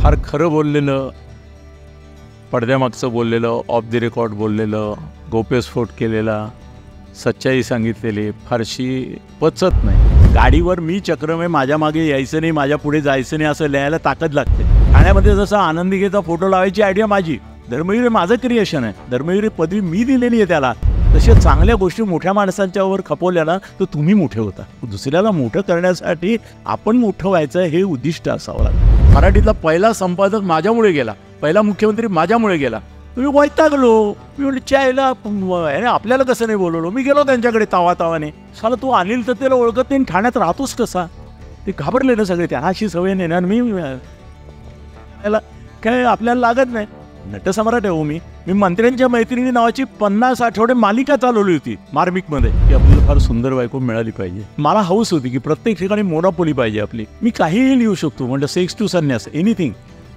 फार खरं बोललेलं, पडद्यामागचं बोललेलं, ऑफ द रेकॉर्ड बोललेलं, गौप्यस्फोट केलेला, सच्चाई सांगितलेली फारशी पचत नाही. गाडीवर मी चक्रमे, माझ्या मागे यायचं नाही, माझ्या पुढे जायचं नाही असं लिहायला ताकद लागते. ठाण्यामध्ये जसं आनंदिकेचा फोटो लावायची आयडिया माझी, धर्मवीर माझं क्रिएशन आहे, धर्मवीर पदवी मी दिलेली आहे त्याला. तशा चांगल्या गोष्टी मोठ्या माणसांच्यावर खपवल्या ना तर तुम्ही मोठे होता. दुसऱ्याला मोठं करण्यासाठी आपण मोठं व्हायचं हे उद्दिष्ट असावं लागतं. मराठीतला पहिला संपादक माझ्यामुळे गेला, पहिला मुख्यमंत्री माझ्यामुळे गेला. तुम्ही वैतागलो, मी म्हणलं चायला आपल्याला कसं नाही बोलवलो. मी गेलो त्यांच्याकडे तावाने, साला तू अनिल तर त्याला ओळखत नाही, ठाण्यात राहतोस कसा. ते घाबरले ना सगळे, त्यांना अशी सवय नाही ना. मी काय आपल्याला लागत नाही, नटसम्राट आहे हो मी मंत्र्यांच्या मैत्रिणी नावाची 50 आठवडे मालिका चालवली होती मार्मिकमध्ये, की आपल्याला फार सुंदर बायको मिळाली पाहिजे. मला हौस होती की प्रत्येक ठिकाणी मोनोपोली पाहिजे आपली. मी काहीही लिहू शकतो, म्हणजे सेक्स टू संन्यास, एनिथिंग.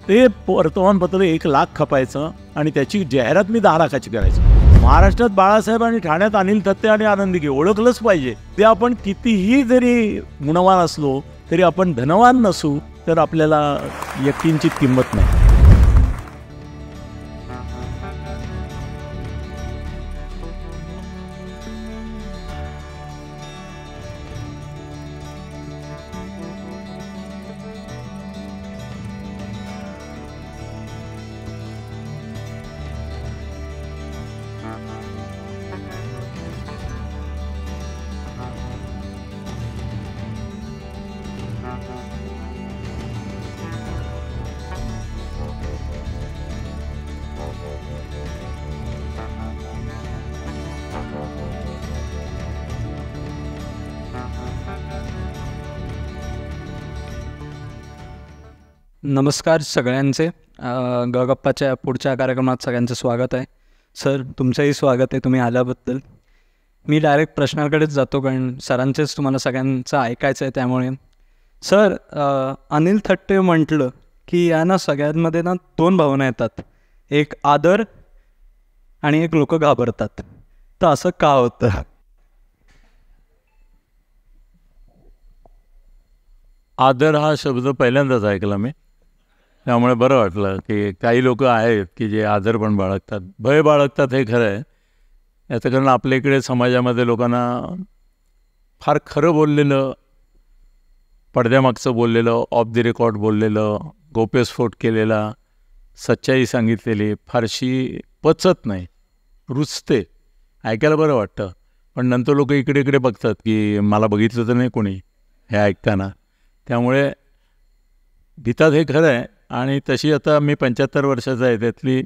ते वर्तमानपत्र 1 लाख खपायचं आणि त्याची जाहिरात मी 10 लाखाची करायचं. महाराष्ट्रात बाळासाहेब आणि ठाण्यात अनिल थत्ते आणि आनंदिके ओळखलंच पाहिजे. ते आपण कितीही जरी गुणवान असलो तरी आपण धनवान नसू तर आपल्याला व्यक्तींची किंमत नाही. नमस्कार सगळ्यांचे. गप्पाच्या पुढच्या कार्यक्रमात सगळ्यांचं स्वागत आहे. सर, तुमचंही स्वागत आहे तुम्ही आल्याबद्दल. मी डायरेक्ट प्रश्नाकडेच जातो कारण सरांचेच तुम्हाला सगळ्यांचं ऐकायचं आहे. त्यामुळे सर, अनिल थट्टे म्हटलं की या ना सगळ्यांमध्ये ना 2 भावना येतात, एक आदर आणि एक लोक घाबरतात. तर असं का होतं? आदर हा शब्द पहिल्यांदाच ऐकला मी, त्यामुळे बरं वाटलं की काही लोक आहेत की जे आदर पण बाळगतात, भय बाळगतात. हे खरं आहे. याचं कारण आपल्या इकडे समाजामध्ये लोकांना फार खरं बोललेलं, पडद्यामागचं बोललेलं, ऑफ द रेकॉर्ड बोललेलं, गौप्यस्फोट केलेला, सच्चाई सांगितलेली फारशी पचत नाही, रुचते, ऐकायला बरं वाटतं. पण नंतर लोक इकडे इकडे बघतात की मला बघितलं तर नाही कोणी हे ऐकताना, त्यामुळे भीतात. हे खरं आहे. आणि तशी आता मी 75 वर्षाचा आहे, त्यातली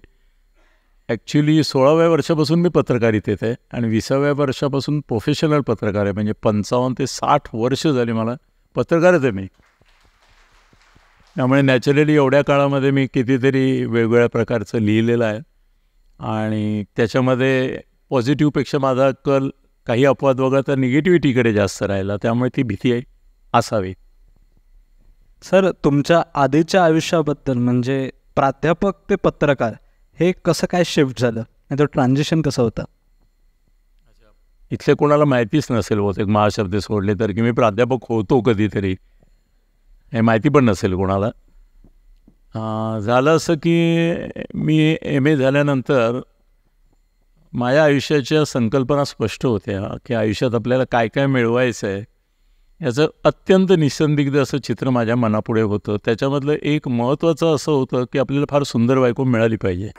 ॲक्च्युली 16व्या वर्षापासून मी पत्रकारितेत आहे आणि 20व्या वर्षापासून प्रोफेशनल पत्रकार आहे. म्हणजे 55 ते 60 वर्ष झाली मला पत्रकारच आहे मी. त्यामुळे नॅचरली एवढ्या काळामध्ये मी कितीतरी वेगवेगळ्या प्रकारचं लिहिलेलं आहे आणि त्याच्यामध्ये पॉझिटिव्हपेक्षा माझा कल काही अपवाद वगळता निगेटिव्हिटीकडे जास्त राहिला, त्यामुळे ती भीती आहे असावी. सर, तुमच्या आधीच्या आयुष्याबद्दल म्हणजे प्राध्यापक ते पत्रकार हे कसं काय शिफ्ट झालं, नाही तर ट्रान्झिशन कसं होतं? इथले कोणाला माहितीच नसेल बहुतेक, महाशब्द सोडले तर, की मी प्राध्यापक होतो कधीतरी, हे माहिती पण नसेल कोणाला. झालं असं की मी MA झाल्यानंतर माझ्या आयुष्याच्या संकल्पना स्पष्ट होत्या की आयुष्यात आपल्याला काय काय मिळवायचं आहे याचं अत्यंत निसंदिग्ध असं चित्र माझ्या मनापुढे होतं. त्याच्यामधलं एक महत्त्वाचं असं होतं की आपल्याला फार सुंदर बायको मिळाली पाहिजे.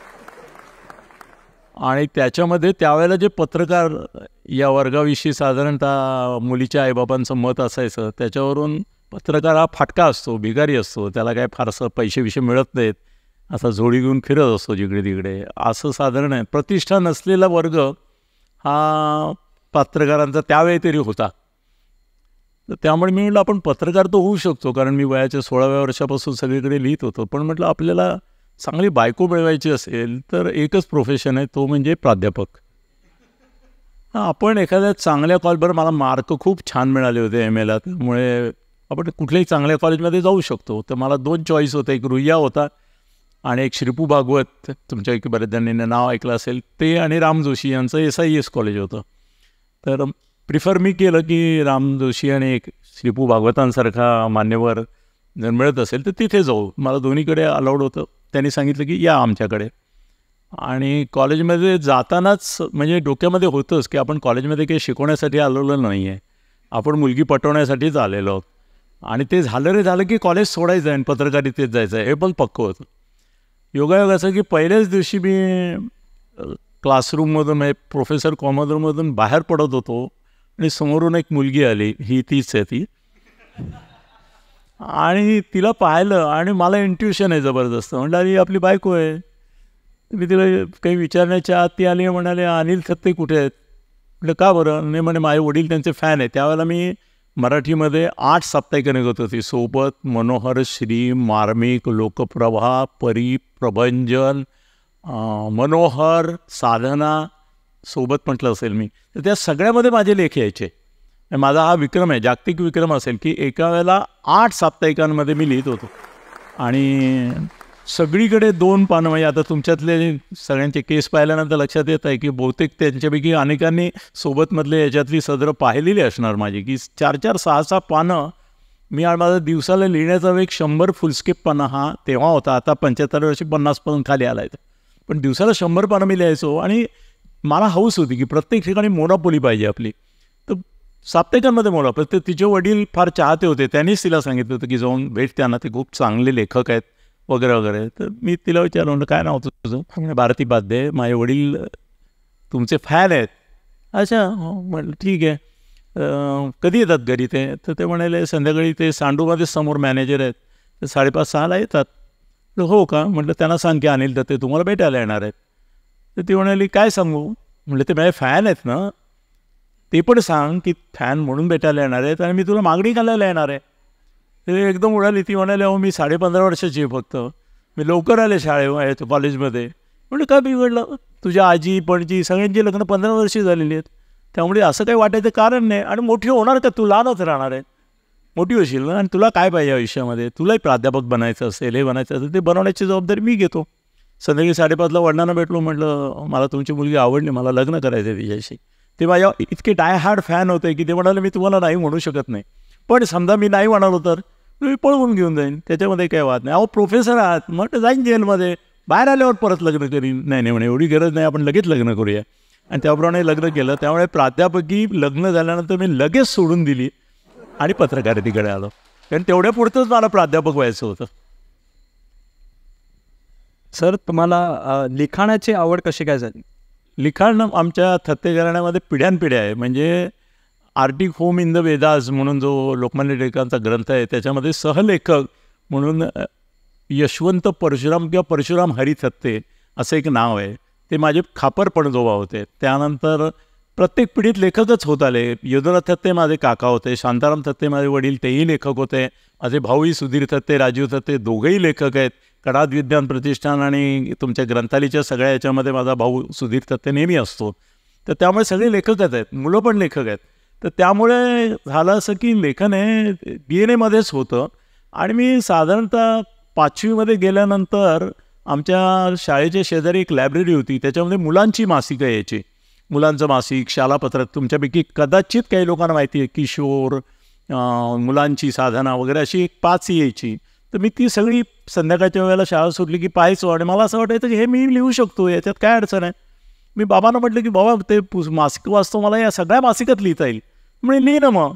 आणि त्याच्यामध्ये त्यावेळेला जे पत्रकार या वर्गाविषयी साधारणतः मुलीच्या आईबापांचं मत असायचं, त्याच्यावरून पत्रकार हा फाटका असतो, भिकारी असतो, त्याला काय फारसं पैसे मिळत नाहीत, असा झोडी घेऊन फिरत असतो जिकडे तिकडे, असं साधारण आहे. प्रतिष्ठा नसलेला वर्ग हा पत्रकारांचा त्यावेळी तरी होता. तर त्यामुळे मी म्हटलं आपण पत्रकार तर होऊ शकतो, कारण मी वयाच्या 16व्या वर्षापासून सगळीकडे लिहित होतो. पण म्हटलं आपल्याला चांगली बायको मिळवायची असेल तर एकच प्रोफेशन आहे, तो म्हणजे प्राध्यापक. आपण एखाद्या चांगल्या कॉलेजवर, मला मार्क खूप छान मिळाले होते MAला, त्यामुळे आपण कुठल्याही चांगल्या कॉलेजमध्ये जाऊ शकतो. तर मला 2 चॉईस होते, एक रुईया होता आणि एक श्रीपू भागवत, तुमच्यापैकी बऱ्याच जणांनी नाव ऐकलं असेल ते, आणि राम जोशी यांचं SIS कॉलेज होतं. तर प्रिफर मी केलं की राम जोशी आणि एक श्रीपू भागवतांसारखा मान्यवर जर मिळत असेल तर तिथे जाऊ. मला दोन्हीकडे अलाउड होतं. त्यांनी सांगितलं की या आमच्याकडे. आणि कॉलेजमध्ये जातानाच म्हणजे डोक्यामध्ये होतंच की आपण कॉलेजमध्ये काही शिकवण्यासाठी आलेलो नाही आहे, आपण मुलगी पटवण्यासाठीच आलेलो आहोत. आणि ते झालं रे झालं की कॉलेज सोडायचं आहे आणि पत्रकारितेत जायचं आहे, हे पण पक्कं होतं. योगायोग असं की पहिल्याच दिवशी मी क्लासरूममधून म्हणजे प्रोफेसर कॉमोडोरमधून बाहेर पडत होतो आणि समोरून एक मुलगी आली, ही तीच आहे ती. आणि तिला पाहिलं आणि मला इंट्युशन आहे जबरदस्त. म्हटलं अरे आपली बायको आहे. मी तिला काही विचारण्याच्या आत ती आली आणि म्हणाले अनिल थत्ते कुठे आहेत. म्हटलं का बरं. नाही म्हणे माझे वडील त्यांचे फॅन आहे. त्यावेळेला मी मराठीमध्ये 8 साप्ताहिकं निघत होती. सोबत, मनोहर, श्री, मार्मिक, लोकप्रभा, परी, प्रभंजन, मनोहर, साधना, सोबत म्हटलं असेल मी, तर त्या सगळ्यामध्ये माझे लेख यायचे. माझा हा विक्रम आहे, जागतिक विक्रम असेल की एका वेळेला 8 साप्ताहिकांमध्ये मी लिहित होतो. आणि सगळीकडे 2 पानं. म्हणजे आता तुमच्यातले सगळ्यांचे केस पाहिल्यानंतर लक्षात येत आहे की बहुतेक त्यांच्यापैकी अनेकांनी सोबतमधले याच्यातली सदरं पाहिलेली असणार माझी, की 4-4, 6-6 पानं मी. माझा दिवसाला लिहिण्याचा वेग 100 फुलस्केप पानं हा तेव्हा होता. आता 75 वर्षी 50 पानं खाली आला आहे. पण दिवसाला 100 पानं मी लिहायचो. आणि मला हौस होती की प्रत्येक ठिकाणी मोनोपोली पाहिजे आपली. तर साप्ताहिकांमध्ये मोनोपोली. तर तिचे वडील फार चाहते होते, त्यांनीच तिला सांगितलं होतं की जाऊन भेट त्यांना, ते खूप चांगले लेखक आहेत वगैरे वगैरे. तर मी तिला विचारलं म्हणलं काय नाव होतं तुझं. भारती बाद्दे, माझे वडील तुमचे फॅन आहेत. अच्छा म्हटलं ठीक आहे. कधी येतात घरी ते. तर ते म्हणाले संध्याकाळी ते सांडूमध्ये समोर मॅनेजर आहेत, तर 5:30-6ला येतात. हो का. म्हटलं त्यांना सांग की अनिल दत्ते तुम्हाला भेटायला येणार आहेत. तर ती म्हणाली काय सांगू. म्हटलं ते माझे फॅन आहेत ना, ते पण सांग की फॅन म्हणून भेटायला येणार आहेत आणि मी तुला मागणी घालायला येणार आहे. ते एकदम उडाली. ती म्हणाली अहो मी 15.5 वर्षाची आहे फक्त, मी लवकर आले शाळेत कॉलेजमध्ये. म्हणजे काय बिघडलं, तुझ्या आजी पणजी सगळ्यांची लग्न 15 वर्षी झालेली आहेत, त्यामुळे असं काही वाटायचं कारण नाही. आणि मोठी होणार का, तू लहानच राहणार आहे, मोठी होशील ना. आणि तुला काय पाहिजे आयुष्यामध्ये, तुलाही प्राध्यापक बनायचं असेल, हे बनायचं असेल, ते बनवण्याची जबाबदारी मी घेतो. संध्याकाळी 5:30ला वडिलांना भेटलो. म्हटलं मला तुमची मुलगी आवडली, मला लग्न करायचं आहे तिच्याशी. ते माझ्या इतके डाय हार्ड फॅन होते की ते म्हणाले मी तुम्हाला नाही म्हणू शकत नाही, पण समजा मी नाही म्हणालो तर मी पळवून घेऊन जाईन, त्याच्यामध्ये काही वाद नाही. अहो प्रोफेसर आहात, म्हटलं जाईन जेलमध्ये, बाहेर आल्यावर परत लग्न करीन. नाही म्हणे एवढी गरज नाही, आपण लगेच लग्न करूया. आणि त्याप्रमाणे लग्न केलं. त्यामुळे प्राध्यापकी लग्न झाल्यानंतर मी लगेच सोडून दिली आणि पत्रकारितेकडे आलो, कारण तेवढ्या पुरतंच मला प्राध्यापक व्हायचं होतं. सर तुम्हाला लिखाणाची आवड कशी काय झाली. लिखाण आमच्या थत्ते घराण्यामध्ये पिढ्यानपिढ्या आहे. म्हणजे Arctic home in the Vedas म्हणून जो लोकमान्य टिळकांचा ग्रंथ आहे, त्याच्यामध्ये सहलेखक म्हणून यशवंत परशुराम किंवा परशुराम हरी थत्ते असं एक नाव आहे. ते माझे खापर पणजोबा होते. त्यानंतर प्रत्येक पिढीत लेखकच होत आले. यदुनाथ थत्ते माझे काका होते, शांताराम थत्ते माझे वडील, तेही लेखक होते. माझे भाऊही सुधीर थत्ते, राजीव थत्ते, दोघंही लेखक आहेत. कडाद विज्ञान प्रतिष्ठान आणि तुमच्या ग्रंथालयाच्या सगळ्या याच्यामध्ये माझा भाऊ सुधीर थत्ते नेहमी असतो. तर त्यामुळे सगळे लेखकच आहेत, मुलं पण लेखक आहेत. तर त्यामुळे झालं असं की लेखन हे DNA मध्येच होतं. आणि मी साधारणतः 5वीमध्ये गेल्यानंतर आमच्या शाळेच्या शेजारी एक लायब्ररी होती, त्याच्यामध्ये मुलांची मासिकं यायची. मुलांचं मासिक, शालापत्रक, तुमच्यापैकी कदाचित काही लोकांना माहिती आहे, किशोर, मुलांची साधना वगैरे अशी एक 5 यायची. तर मी ती सगळी संध्याकाळच्या वेळेला शाळा सुटली की पाहायचो. आणि मला असं वाटायचं की हे मी लिहू शकतो, याच्यात काय अडचण आहे. मी बाबांना म्हटलं की बाबा ते मासिक वाचतो, मला या सगळ्या मासिकात लिहिता येईल. म्हणजे लिहि ना मग.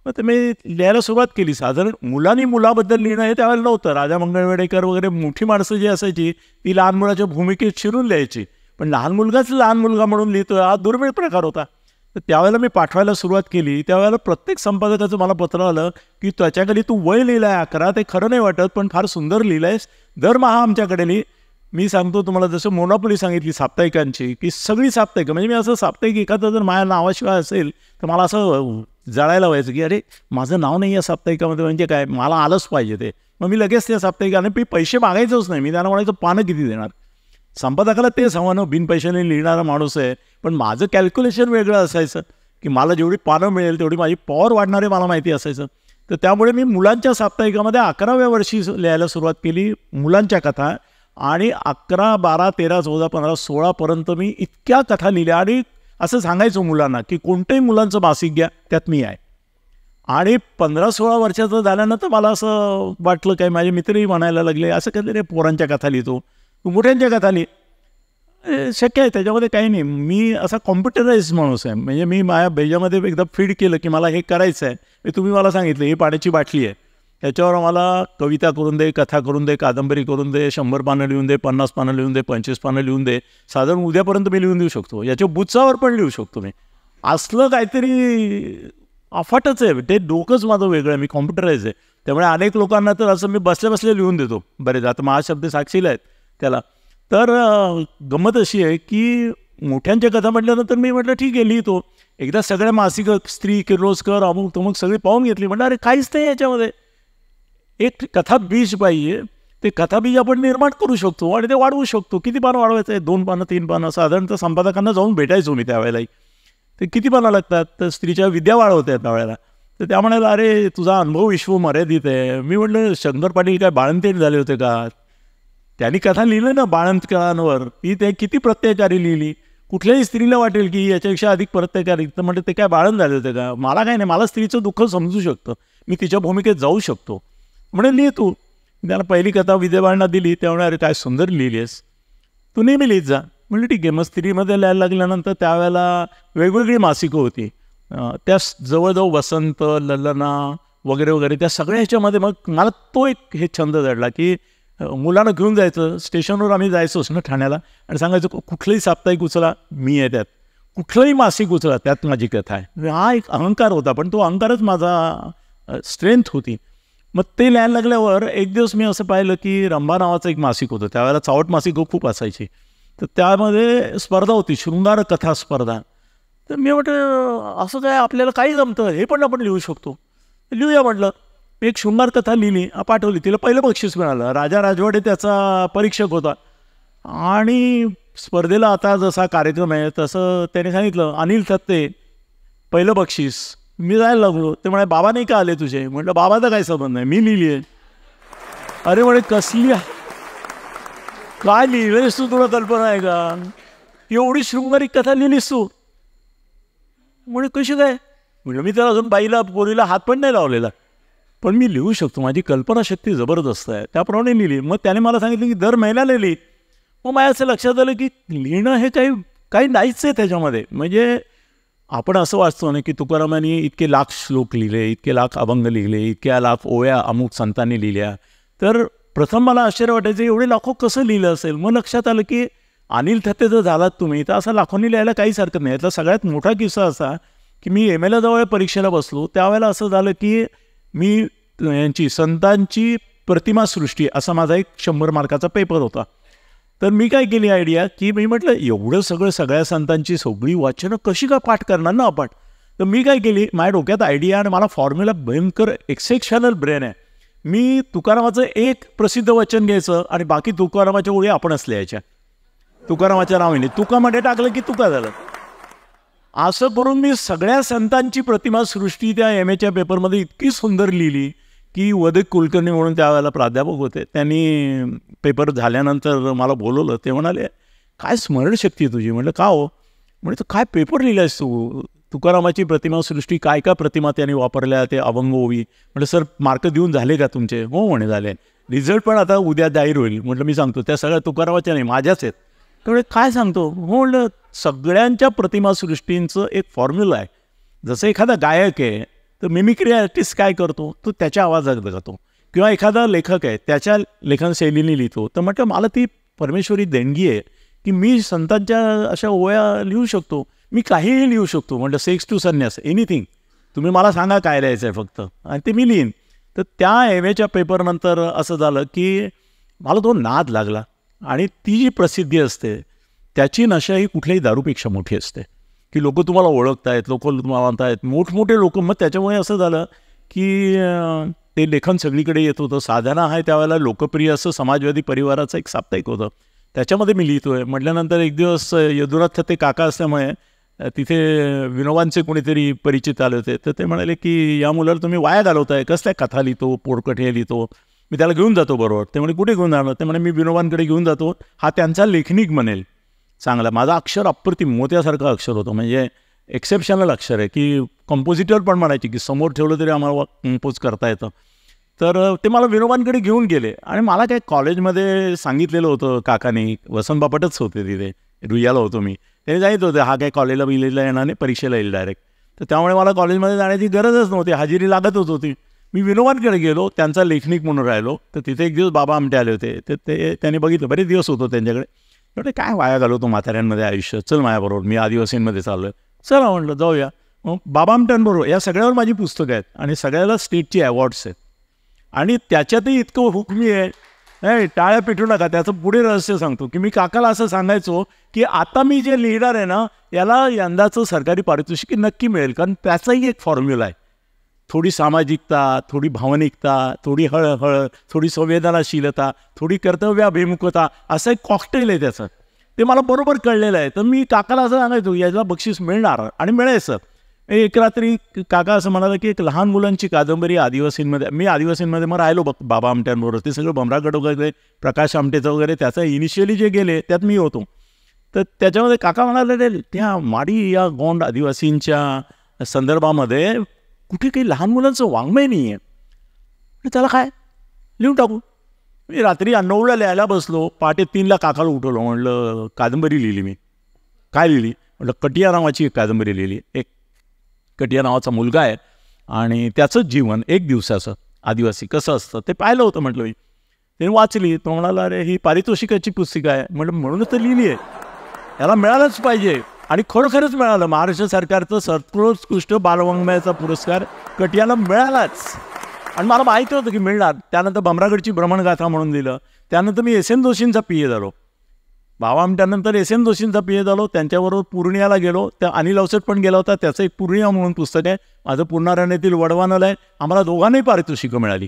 ते मी लिहायला सुरुवात केली. साधारण मुलांनी मुलाबद्दल लिहिणं हे त्यावेळेला नव्हतं. राजा मंगळवेडेकर वगैरे मोठी माणसं जी असायची ती लहान मुलाच्या भूमिकेत शिरून लिहायची, पण लहान मुलगाच लहान मुलगा म्हणून लिहितोय हा दुर्मिळ प्रकार होता. तर त्यावेळेला मी पाठवायला सुरुवात केली. त्यावेळेला प्रत्येक संपादकाचं मला पत्र आलं की त्याच्याकडे तू वय लिहिलं आहे 11, ते खरं नाही वाटत, पण फार सुंदर लिहिलं आहेस, दरमहा आमच्याकडे लिहि. मी सांगतो तुम्हाला, जसं मोनोपोली सांगितली साप्ताहिकांची, की सगळी साप्ताहिकं, म्हणजे मी असं साप्ताहिक एखादं जर माझ्या नावाशिवाय असेल तर मला असं जळायला व्हायचं की अरे माझं नाव नाही या साप्ताहिकामध्ये, म्हणजे काय, मला आलंच पाहिजे ते. मग मी लगेच त्या साप्ताहिकाने मी पैसे मागायचोच नाही. मी त्यांना म्हणायचं पानं किती देणार. संपादकाला तेच हवं ना, बिन पैशाने लिहिणारा माणूस आहे. पण माझं कॅल्क्युलेशन वेगळं असायचं की मला जेवढी पानं मिळेल तेवढी माझी पॉवर वाढणार आहे मला माहिती असायचं. तर त्यामुळे मी मुलांच्या साप्ताहिकामध्ये 11व्या वर्षी लिहायला सुरुवात केली, मुलांच्या कथा. आणि 11, 12, 13, 14, 15, 16पर्यंत मी इतक्या कथा लिहिल्या. आणि असं सांगायचो मुलांना की कोणत्याही मुलांचं मासिक घ्या, त्यात मी आहे. आणि 15-16 वर्षाचं झाल्यानंतर मला असं वाटलं काय, माझे मित्रही म्हणायला लागले असं कधी रे पोरांच्या कथा लिहितो, तू मोठ्यांच्या कथा लिहि. शक्य आहे, त्याच्यामध्ये काही नाही. मी असा कॉम्प्युटराइज माणूस आहे. म्हणजे मी माझ्या बेजामध्ये एकदा फीड केलं की मला हे करायचं आहे. हे तुम्ही मला सांगितलं ही पाण्याची बाटली आहे, त्याच्यावर मला कविता करून दे, कथा करून दे, कादंबरी करून दे, 100 पानं लिहून दे, 50 पानं लिहून दे, 25 पानं लिहून दे, साधारण उद्यापर्यंत मी लिहून देऊ शकतो. याच्या बुचावर पण लिहू शकतो मी. असलं काहीतरी अफाटच आहे ते. डोकंच माझं वेगळं आहे. मी कॉम्प्युटराइज आहे. त्यामुळे अनेक लोकांना तर असं मी बसल्या बसल्या लिहून देतो बरेच. आता महाशब्द साक्षीला आहेत त्याला. तर गंमत अशी आहे की मोठ्यांच्या कथा म्हटल्यानंतर मी म्हटलं ठीक आहे लिहितो. एकदा सगळ्या मासिक स्त्री, किर्लोस्कर, अमुक तमुक सगळी पाहून घेतली. म्हटलं अरे काहीच नाही याच्यामध्ये. एक कथा बीज पाहिजे. ते कथा बीज आपण निर्माण करू शकतो आणि ते वाढवू शकतो. किती पानं वाढवायचं आहे? 2 पानं 3 पानं. साधारणतः संपादकांना जाऊन भेटायचो मी त्यावेळेलाही. ते किती पानं लागतात? तर स्त्रीच्या विद्या वाढवतात त्यावेळेला. तर त्या म्हणाला अरे तुझा अनुभव विश्व मर्यादित आहे. मी म्हटलं शंकर पाटील काय बाळंतीण झाले होते का? त्यांनी कथा लिहिली ना बाळंतकाळांवर. ती ते किती प्रत्याचारी लिहिली. कुठल्याही स्त्रीला वाटेल की याच्यापेक्षा अधिक प्रत्याचारी. तर म्हणजे ते काय बाळंत झाले होते का? मला काय नाही, मला स्त्रीचं दुःख समजू शकतं, मी तिच्या भूमिकेत जाऊ शकतो. म्हणजे लिहि तू. त्याला पहिली कथा विजयबाळांना दिली. त्यामुळे अरे काय सुंदर लिहिली आहेस, तू नेहमी लिहित जा. म्हणजे ठीक आहे. मग स्त्रीमध्ये लिहायला लागल्यानंतर त्यावेळेला वेगवेगळी मासिकं होती. त्या जवळजवळ वसंत, ललना वगैरे वगैरे त्या सगळ्या ह्याच्यामध्ये मग मला तो एक हे छंद जडला की मुलांना घेऊन जायचं. स्टेशनवर आम्ही जायचोच ना ठाण्याला आणि सांगायचं कुठलंही साप्ताहिक उचला मी आहे त्यात, कुठलंही मासिक उचला त्यात माझी कथा आहे. हा एक अहंकार होता, पण तो अहंकारच माझा स्ट्रेंथ होती. मग ते लिहायला लागल्यावर एक दिवस मी असं पाहिलं की रंभा नावाचं एक मासिक होतं. त्यावेळेला चावट मासिकं खूप असायची. तर त्यामध्ये स्पर्धा होती, शृंगार कथा स्पर्धा. तर मी म्हटलं असं काय आपल्याला काही जमतं, हे पण आपण लिहू शकतो, लिहूया म्हटलं. एक शृंगार कथा लिहिली, पाठवली. तिला पहिलं बक्षीस मिळालं. राजा राजवाडे त्याचा परीक्षक होता. आणि स्पर्धेला आता जसा कार्यक्रम आहे तसं त्याने सांगितलं अनिल थत्ते पहिलं बक्षीस. मी जायला लागलो. ते म्हणे बाबा नाही का आले तुझे? म्हटलं बाबाचा काही संबंध नाही, मी लिहिली आहे. अरे म्हणे कसली काय लिहिलेस तू, तुला कल्पना आहे का? एवढी शृंगारिक कथा लिहिलीस तू? म्हणे कशी काय? म्हणजे मी त्याला अजून बाईला पोरीला हात पण नाही लावलेला, पण मी लिहू शकतो, माझी कल्पनाशक्ती जबरदस्त आहे. त्याप्रमाणे लिहिली. मग त्याने मला सांगितलं की दर महिन्याला लिही. मग माझ्या असं लक्षात आलं की लिहिणं हे काही नाहीच आहे त्याच्यामध्ये. म्हणजे आपण असं वाचतो ना की तुकारामांनी इतके लाख श्लोक लिहिले, इतके लाख अभंग लिहिले, इतक्या लाख ओव्या अमुक संतांनी लिहिल्या. तर प्रथम मला आश्चर्य वाटायचं एवढे लाखो कसं लिहिलं असेल. मग लक्षात आलं की अनिल थत्ते जर झालात तुम्ही तर असं लाखोंनी लिहायला काहीच हरकत नाही. यातला सगळ्यात मोठा किस्सा असा की मी MLA जवळ परीक्षेला बसलो. त्यावेळेला असं झालं की मी यांची संतांची प्रतिमासृष्टी असा माझा एक 100 मार्काचा पेपर होता. तर मी काय केली आयडिया की मी म्हटलं एवढं सगळ्या संतांची सगळी वाचनं कशी काय पाठ करणार ना आपण. तर मी काय केली, माझ्या डोक्यात आयडिया आणि मला फॉर्म्युला भयंकर एक्सेप्शनल ब्रेन आहे. मी तुकारामाचं एक प्रसिद्ध वचन घ्यायचं आणि बाकी तुकारामाच्या ओळी आपणच लिहायच्या. तुकारामाच्या नावाने तुकामध्ये टाकलं की तुका झालं. असं करून मी सगळ्या संतांची प्रतिमासृष्टी त्या MAच्या पेपरमध्ये इतकी सुंदर लिहिली की वैदिक कुलकर्णी म्हणून त्यावेळेला प्राध्यापक होते. त्यांनी पेपर झाल्यानंतर मला बोलवलं. ते म्हणाले काय स्मरणशक्ती तुझी? म्हटलं का हो? म्हणजे काय पेपर लिहिलायस तू? तुकारामाची प्रतिमासृष्टी काय काय प्रतिमा त्यांनी वापरल्या, ते अभंग ओवी. म्हटलं सर मार्क देऊन झाले का तुमचे? हो म्हणे झाले. रिझल्ट पण आता उद्या जाहीर होईल. म्हटलं मी सांगतो त्या सगळ्या तुकारामाच्या नाही माझ्याच आहेत. त्यामुळे काय सांगतो? हो म्हटलं सगळ्यांच्या प्रतिमासृष्टींचं एक फॉर्म्युला आहे. जसं एखादा गायक आहे तर मिमिक्री आर्टिस्ट काय करतो, तो त्याच्या आवाजात गातो. किंवा एखादा लेखक आहे त्याच्या लेखनशैलीने लिहितो. तर म्हटलं मला ती परमेश्वरी देणगी आहे की मी संतांच्या अशा ओव्या लिहू शकतो, मी काहीही लिहू शकतो. म्हटलं सेक्स टू संन्यास एनिथिंग, तुम्ही मला सांगा काय लिहायचं आहे फक्त, आणि ते मी लिहीन. तर त्या MAच्या पेपरनंतर असं झालं की मला तो नाद लागला. आणि ती जी प्रसिद्धी असते त्याची नशा ही कुठल्याही दारूपेक्षा मोठी असते की लोक तुम्हाला ओळखतायत, लोक तुम्हाला म्हणतायत, मोठमोठे लोक. मग त्याच्यामुळे असं झालं की ते लेखन सगळीकडे येत होतं. साधना आहे त्यावेळेला लोकप्रिय असं समाजवादी परिवाराचं एक साप्ताहिक होतं, त्याच्यामध्ये मी लिहितोय. म्हटल्यानंतर एक दिवस यदुनाथ थत्ते काका असल्यामुळे तिथे विनोबांचे कोणीतरी परिचित आले होते. तर ते म्हणाले की या मुलाला तुम्ही वाया घालवताय, कसल्या कथा लिहितो, पोरकट हे लिहितो, मी त्याला घेऊन जातो बरोबर. ते म्हणे कुठे घेऊन जाणार? ते म्हणे मी विनोबांकडे घेऊन जातो, हा त्यांचा लेखनिक बनेल चांगला. माझं अक्षर अप्रतिम मोत्यासारखं अक्षर होतं, म्हणजे एक्सेप्शनल अक्षर आहे की कंपोजिटर पण म्हणायचे की समोर ठेवलं तरी आम्हाला कंपोज करता येतं. तर ते मला विनोबांकडे घेऊन गेले आणि मला काय कॉलेजमध्ये सांगितलेलं होतं काकाने, वसंत बापटच होते तिथे, रुईयाला होतो मी. त्याने सांगितलं होतं हा काय कॉलेजला बिलेजला येणार नाही, परीक्षेला येईल डायरेक्ट. तर त्यामुळे मला कॉलेजमध्ये जाण्याची गरजच नव्हती, हजेरी लागतच होती. मी विनोबांकडे गेलो, त्यांचा लेखनिक म्हणून राहिलो. तर तिथे एक दिवस बाबा आमटे आले होते. तर ते त्यांनी बघितलं, बरेच दिवस होतो त्यांच्याकडे. म्हटलं काय वाया घालवतो म्हाताऱ्यांमध्ये आयुष्य, चल माझ्याबरोबर, मी आदिवासींमध्ये चाललो आहे, चला म्हटलं जाऊया. मग बाबा आमट्यांबरोबर या सगळ्यावर माझी पुस्तकं आहेत आणि सगळ्याला स्टेटची अवॉर्ड्स आहेत. आणि त्याच्यातही इतकं हुकमी आहे, नाही टाळ्या पिटू नका. त्याचं पुढे रहस्य सांगतो की मी काकाला असं सांगायचो की आता मी जे लिहिणार आहे ना, याला यंदाचं सरकारी पारितोषिक नक्की मिळेल, कारण त्याचाही एक फॉर्म्युला आहे. थोडी सामाजिकता, थोडी भावनिकता, थोडी हळहळ, थोडी संवेदनाशीलता, थोडी कर्तव्याभिमुखता, असं एक कॉकटेल आहे त्याचं. ते मला बरोबर कळलेलं आहे. तर मी काकाला असं सांगायचो याला बक्षीस मिळणार आणि मिळायचं. एक रात्री काका असं म्हणाला की एक लहान मुलांची कादंबरी आदिवासींमध्ये, मी आदिवासींमध्ये मग राहिलो बाबा आमट्यांबरोबर. ते सगळं भमरागड वगैरे, प्रकाश आमटेचं वगैरे, त्याचं इनिशियली जे गेले त्यात मी होतो. तर त्याच्यामध्ये काका म्हणाले त्या माडी या गोंड आदिवासींच्या संदर्भामध्ये कुठे काही लहान मुलांचं वाङ्मय नाही आहे, त्याला काय लिहून टाकू. मी रात्री 9ला लिहायला बसलो, पहाटे 3ला काकाला उठवलं. म्हटलं कादंबरी लिहिली मी. काय लिहिली म्हटलं, कटिया नावाची एक कादंबरी लिहिली. एक कटिया नावाचा मुलगा आहे आणि त्याचंच जीवन एक दिवसाचं आदिवासी कसं असतं ते पाहिलं होतं म्हटलं मी. त्याने वाचली. तो म्हणाला अरे ही पारितोषिकाची पुस्तिका आहे. म्हटलं म्हणूनच तर लिहिली आहे, याला मिळालंच पाहिजे. आणि खरोखरच मिळालं. महाराष्ट्र सरकारचं सर्वोत्कृष्ट बालवाङ्मयाचा पुरस्कार कटियाला मिळालाच आणि मला माहिती होतं की मिळणार. त्यानंतर भमरागडची भ्रमणगाथा म्हणून दिलं. त्यानंतर मी एस एन जोशींचा PA झालो. बाबा आमट्यानंतर एस एन जोशींचा PA झालो. त्यांच्याबरोबर पूर्णियाला गेलो. त्या अनिल अवसट पण गेला होता. त्याचं एक पूर्णिया म्हणून पुस्तक आहे. माझं पुर्णारण्यातील वडवानल आहे. आम्हाला दोघांनाही पारितोषिकं मिळाली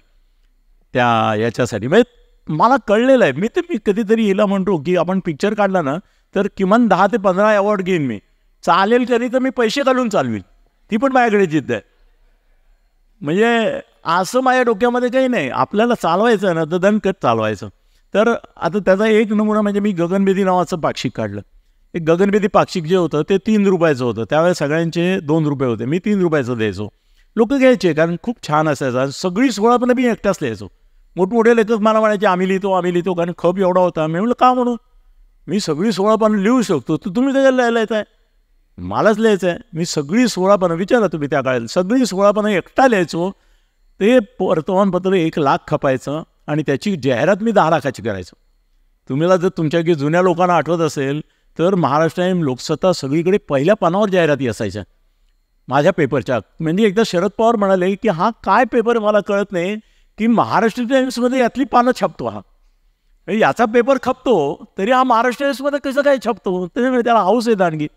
त्या याच्यासाठी. म्हणजे मला कळलेलं आहे. मी कधीतरी हिला म्हणतो की आपण पिक्चर काढला ना तर किमान 10 ते 15 अवॉर्ड घेईन मी. चालेल तरी तर मी पैसे घालून चालवीन. ती पण माझ्याकडे जिद्द आहे. म्हणजे असं माझ्या डोक्यामध्ये काही नाही. आपल्याला चालवायचं ना तर दणकट चालवायचं. तर आता त्याचा एक नमुना म्हणजे मी गगनभेदी नावाचं पाक्षिक काढलं. एक गगनभेदी पाक्षिक जे होतं ते 3 रुपयाचं होतं. त्यावेळेस सगळ्यांचे 2 रुपये होते. मी 3 रुपयाचं द्यायचो. लोक घ्यायचे कारण खूप छान असायचं. सगळी 16 पण मी एकटाच लिहायचो. मोठमोठे लेखक मला म्हणायचे आम्ही लिहितो कारण खप एवढा होता. मी म्हटलं का म्हणून, मी सगळी 16 पानं लिहू शकतो, तर तुम्ही त्याच्याला लिहायला येत आहे, मलाच लिहायचं आहे. मी सगळी 16 पानं, विचारा तुम्ही त्या काळात, सगळी 16 पानं एकटा लिहायचो. ते वर्तमानपत्र 1 लाख खपायचं आणि त्याची जाहिरात मी 10 लाखाची करायचो. तुम्हाला जर तुमच्या की जुन्या लोकांना आठवत असेल तर महाराष्ट्र टाइम, लोकसत्ता सगळीकडे पहिल्या पानावर जाहिराती असायच्या माझ्या पेपरच्या. म्हणजे एकदा शरद पवार म्हणाले की हा काय पेपर मला कळत नाही की महाराष्ट्र टाइम्समध्ये यातली पानं छापतो हा, याचा पेपर खपतो तरी हा महाराष्ट्र टाइम्समध्ये कसं काय छापतो. त्याला हाऊस येतं आणखी.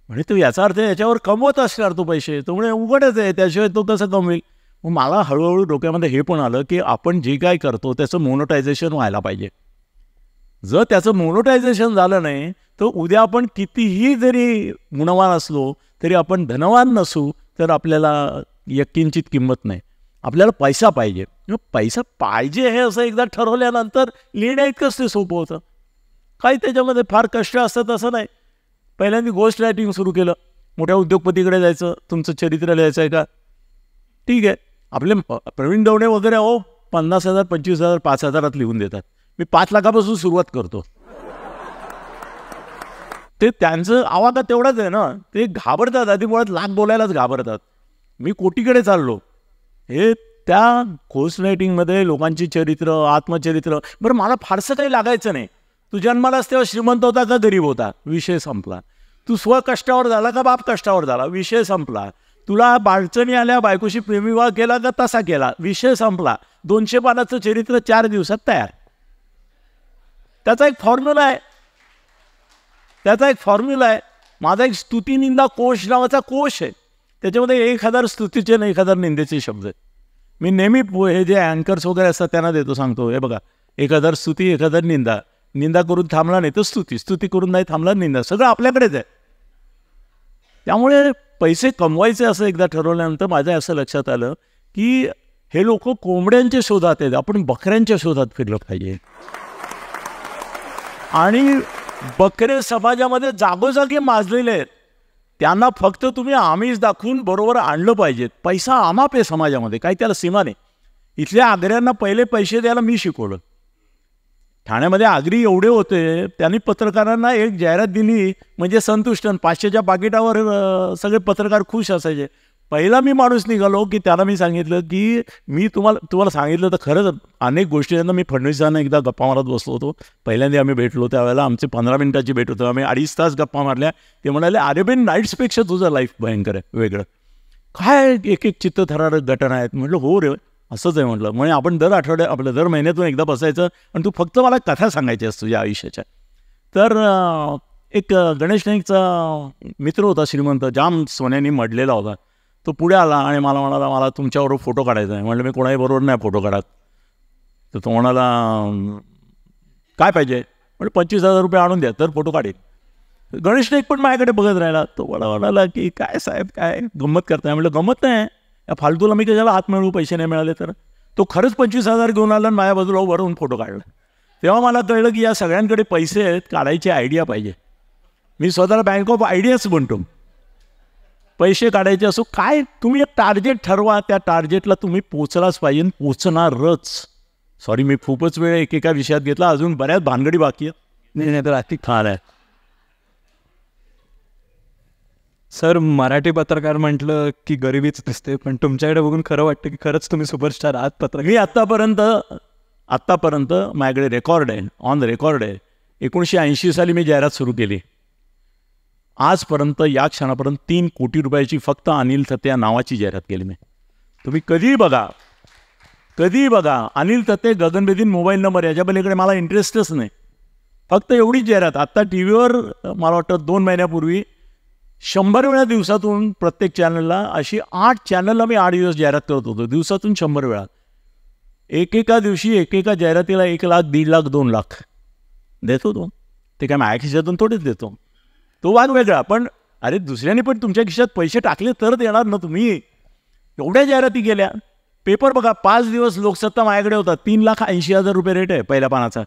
म्हणजे तो याचा अर्थ याच्यावर कमवत असणार तो पैसे, तो म्हणजे उघडच आहे, त्याशिवाय तो कसं कमवेल. मग मला हळूहळू डोक्यामध्ये हे पण आलं की आपण जे काय करतो त्याचं मोनोटायझेशन व्हायला पाहिजे. जर त्याचं मोनोटायझेशन झालं नाही तर उद्या आपण कितीही जरी गुणवान असलो तरी आपण धनवान नसू तर आपल्याला यकिंचित किंमत नाही. आपल्याला पैसा पाहिजे. पैसा पाहिजे हे असं एकदा ठरवल्यानंतर लिहिण्या इतकंच ते सोपं होतं. काही त्याच्यामध्ये फार कष्ट असतं असं नाही. पहिल्यांदा गोस्ट रायटिंग सुरू केलं. मोठ्या उद्योगपतीकडे जायचं, तुमचं चरित्र लिहायचं आहे का, ठीक आहे. आपले प्रवीण दवणे वगैरे 50,000, 25,000, 5,000 लिहून देतात. मी 5 लाखापासून सुरुवात करतो. ते त्यांचं आवाका तेवढाच आहे ना, ते घाबरतात. आधी मुळात लाख बोलायलाच घाबरतात. मी कोटीकडे चाललो. हे त्या गोस्ट रायटिंगमध्ये लोकांची चरित्र, आत्मचरित्र. बरं, मला फारसं काही लागायचं नाही. तू जन्मालाच तेव्हा श्रीमंत होता का गरीब होता, विषय संपला. तू स्वकष्टावर झाला का बाप कष्टावर झाला, विषय संपला. तुला अडचणी आल्या, बायकोशी प्रेमविवाह केला का तसा केला, विषय संपला. 200 पानाचं चरित्र 4 दिवसात तयार. त्याचा एक फॉर्म्युला आहे. माझा एक स्तुतिनिंदा कोश नावाचा कोश आहे. त्याच्यामध्ये 1000 स्तुतीचे आणि 1000 निंदेचे शब्द आहेत. मी नेहमी हे जे अँकर्स वगैरे असतात त्यांना देतो, सांगतो हे बघा, 1000 स्तुती, 1000 निंदा. निंदा करून थांबला नाही तर स्तुती, स्तुती करून नाही थांबला निंदा. सगळं आपल्याकडेच आहे. त्यामुळे पैसे कमवायचे असं एकदा ठरवल्यानंतर माझ्या असं लक्षात आलं की हे लोक कोंबड्यांच्या शोधात आहेत, आपण बकऱ्यांच्या शोधात फिरलं पाहिजे. आणि बकरे समाजामध्ये जागोजागी माजलेले आहेत. त्यांना फक्त तुम्ही आमिष दाखवून बरोबर आणलं पाहिजे. पैसा अमाप आहे समाजामध्ये, काही त्याला सीमा नाही. इथल्या आगऱ्यांना पहिले पैसे द्यायला मी शिकवलं. ठाण्यामध्ये आगरी एवढे होते, त्यांनी पत्रकारांना एक जाहिरात दिली म्हणजे संतुष्ट. 500च्या पाकिटावर सगळे पत्रकार खुश असायचे. पहिला मी माणूस निघालो की त्याला मी सांगितलं की मी तुम्हाला सांगितलं तर खरंच अनेक गोष्टींना मी फडणवीसांना एकदा गप्पा मारत बसलो होतो. पहिल्यांदा आम्ही भेटलो त्यावेळेला आमचे 15 मिनिटाची भेट होतो. आम्ही 2.5 तास गप्पा मारल्या. ते म्हणाले, अरेबियन नाईट्सपेक्षा तुझं लाईफ भयंकर आहे, वेगळं काय, एक चित्त थरारक घटना आहेत. म्हटलं हो रे, असंच आहे म्हटलं. म्हणजे आपण दर आठवड्यात आपलं दर महिन्यातून एकदा बसायचं आणि तू फक्त मला कथा सांगायची असतो तुझ्या आयुष्याच्या. तर एक गणेश नाईकचा मित्र होता श्रीमंत, जाम सोन्याने मडलेला होता. तो पुढे आला आणि मला म्हणाला, मला तुमच्याबरोबर फोटो काढायचा आहे. म्हटलं मी कोणाही बरोबर नाही फोटो काढत. तर तो म्हणाला, काय पाहिजे? म्हणजे 25,000 रुपये आणून द्या तर फोटो काढेल. गणेश नाईक पण माझ्याकडे बघत राहिला. तो मला म्हणाला की काय साहेब, काय गंमत करताय? म्हटलं गंमत नाही, या फालतूला मी कशाला हात मिळवू, पैसे नाही मिळाले तर. तो खरंच 25,000 घेऊन आला आणि माझ्या बाजूला वरून फोटो काढला. तेव्हा मला कळलं की या सगळ्यांकडे पैसे आहेत, काढायची आयडिया पाहिजे. मी स्वतःला बँक ऑफ आयडियाच बनतो. पैसे काढायचे असो काय, तुम्ही एक टार्गेट ठरवा, त्या टार्गेटला तुम्ही पोचलाच पाहिजे, पोचणारच. सॉरी, मी खूपच वेळ एकेका विषयात घेतला, अजून बऱ्याच भानगडी बाकी आहेत. नाही तर आर्थिक ठाण आहे. सर, मराठी पत्रकार म्हटलं की गरिबीच दिसते, पण तुमच्याकडे बघून खरं वाटतं की खरंच तुम्ही सुपरस्टार आहात पत्रकार. मी आत्तापर्यंत माझ्याकडे रेकॉर्ड आहे, ऑन द रेकॉर्ड आहे. 1980 साली मी जाहिरात सुरू केली. आजपर्यंत या क्षणापर्यंत 3 कोटी रुपयाची फक्त अनिल थत्ते या नावाची जाहिरात केली मी. तुम्ही कधीही बघा, अनिल थत्ते, गगनभेदीन मोबाईल नंबर, याच्या पलीकडे मला इंटरेस्टच नाही. फक्त एवढीच जाहिरात. आत्ता टी व्हीवर मला वाटतं 2 महिन्यापूर्वी 100 वेळा दिवसातून प्रत्येक चॅनलला, अशी 8 चॅनलला मी 8 दिवस जाहिरात करत होतो, दिवसातून 100 वेळा. एकेका दिवशी एकेका जाहिरातीला 1 लाख, 1.5 लाख, 2 लाख देतो तो. ते काय माझ्या खिशातून थोडेच देतो, तो वाद वेगळा. पण अरे, दुसऱ्याने पण तुमच्या खिशात पैसे टाकले तर देणार ना तुम्ही. एवढ्या जाहिराती केल्या. पेपर बघा, 5 दिवस लोकसत्ता माझ्याकडे होता, 3,80,000 रुपये रेट आहे पहिल्या पानाचा.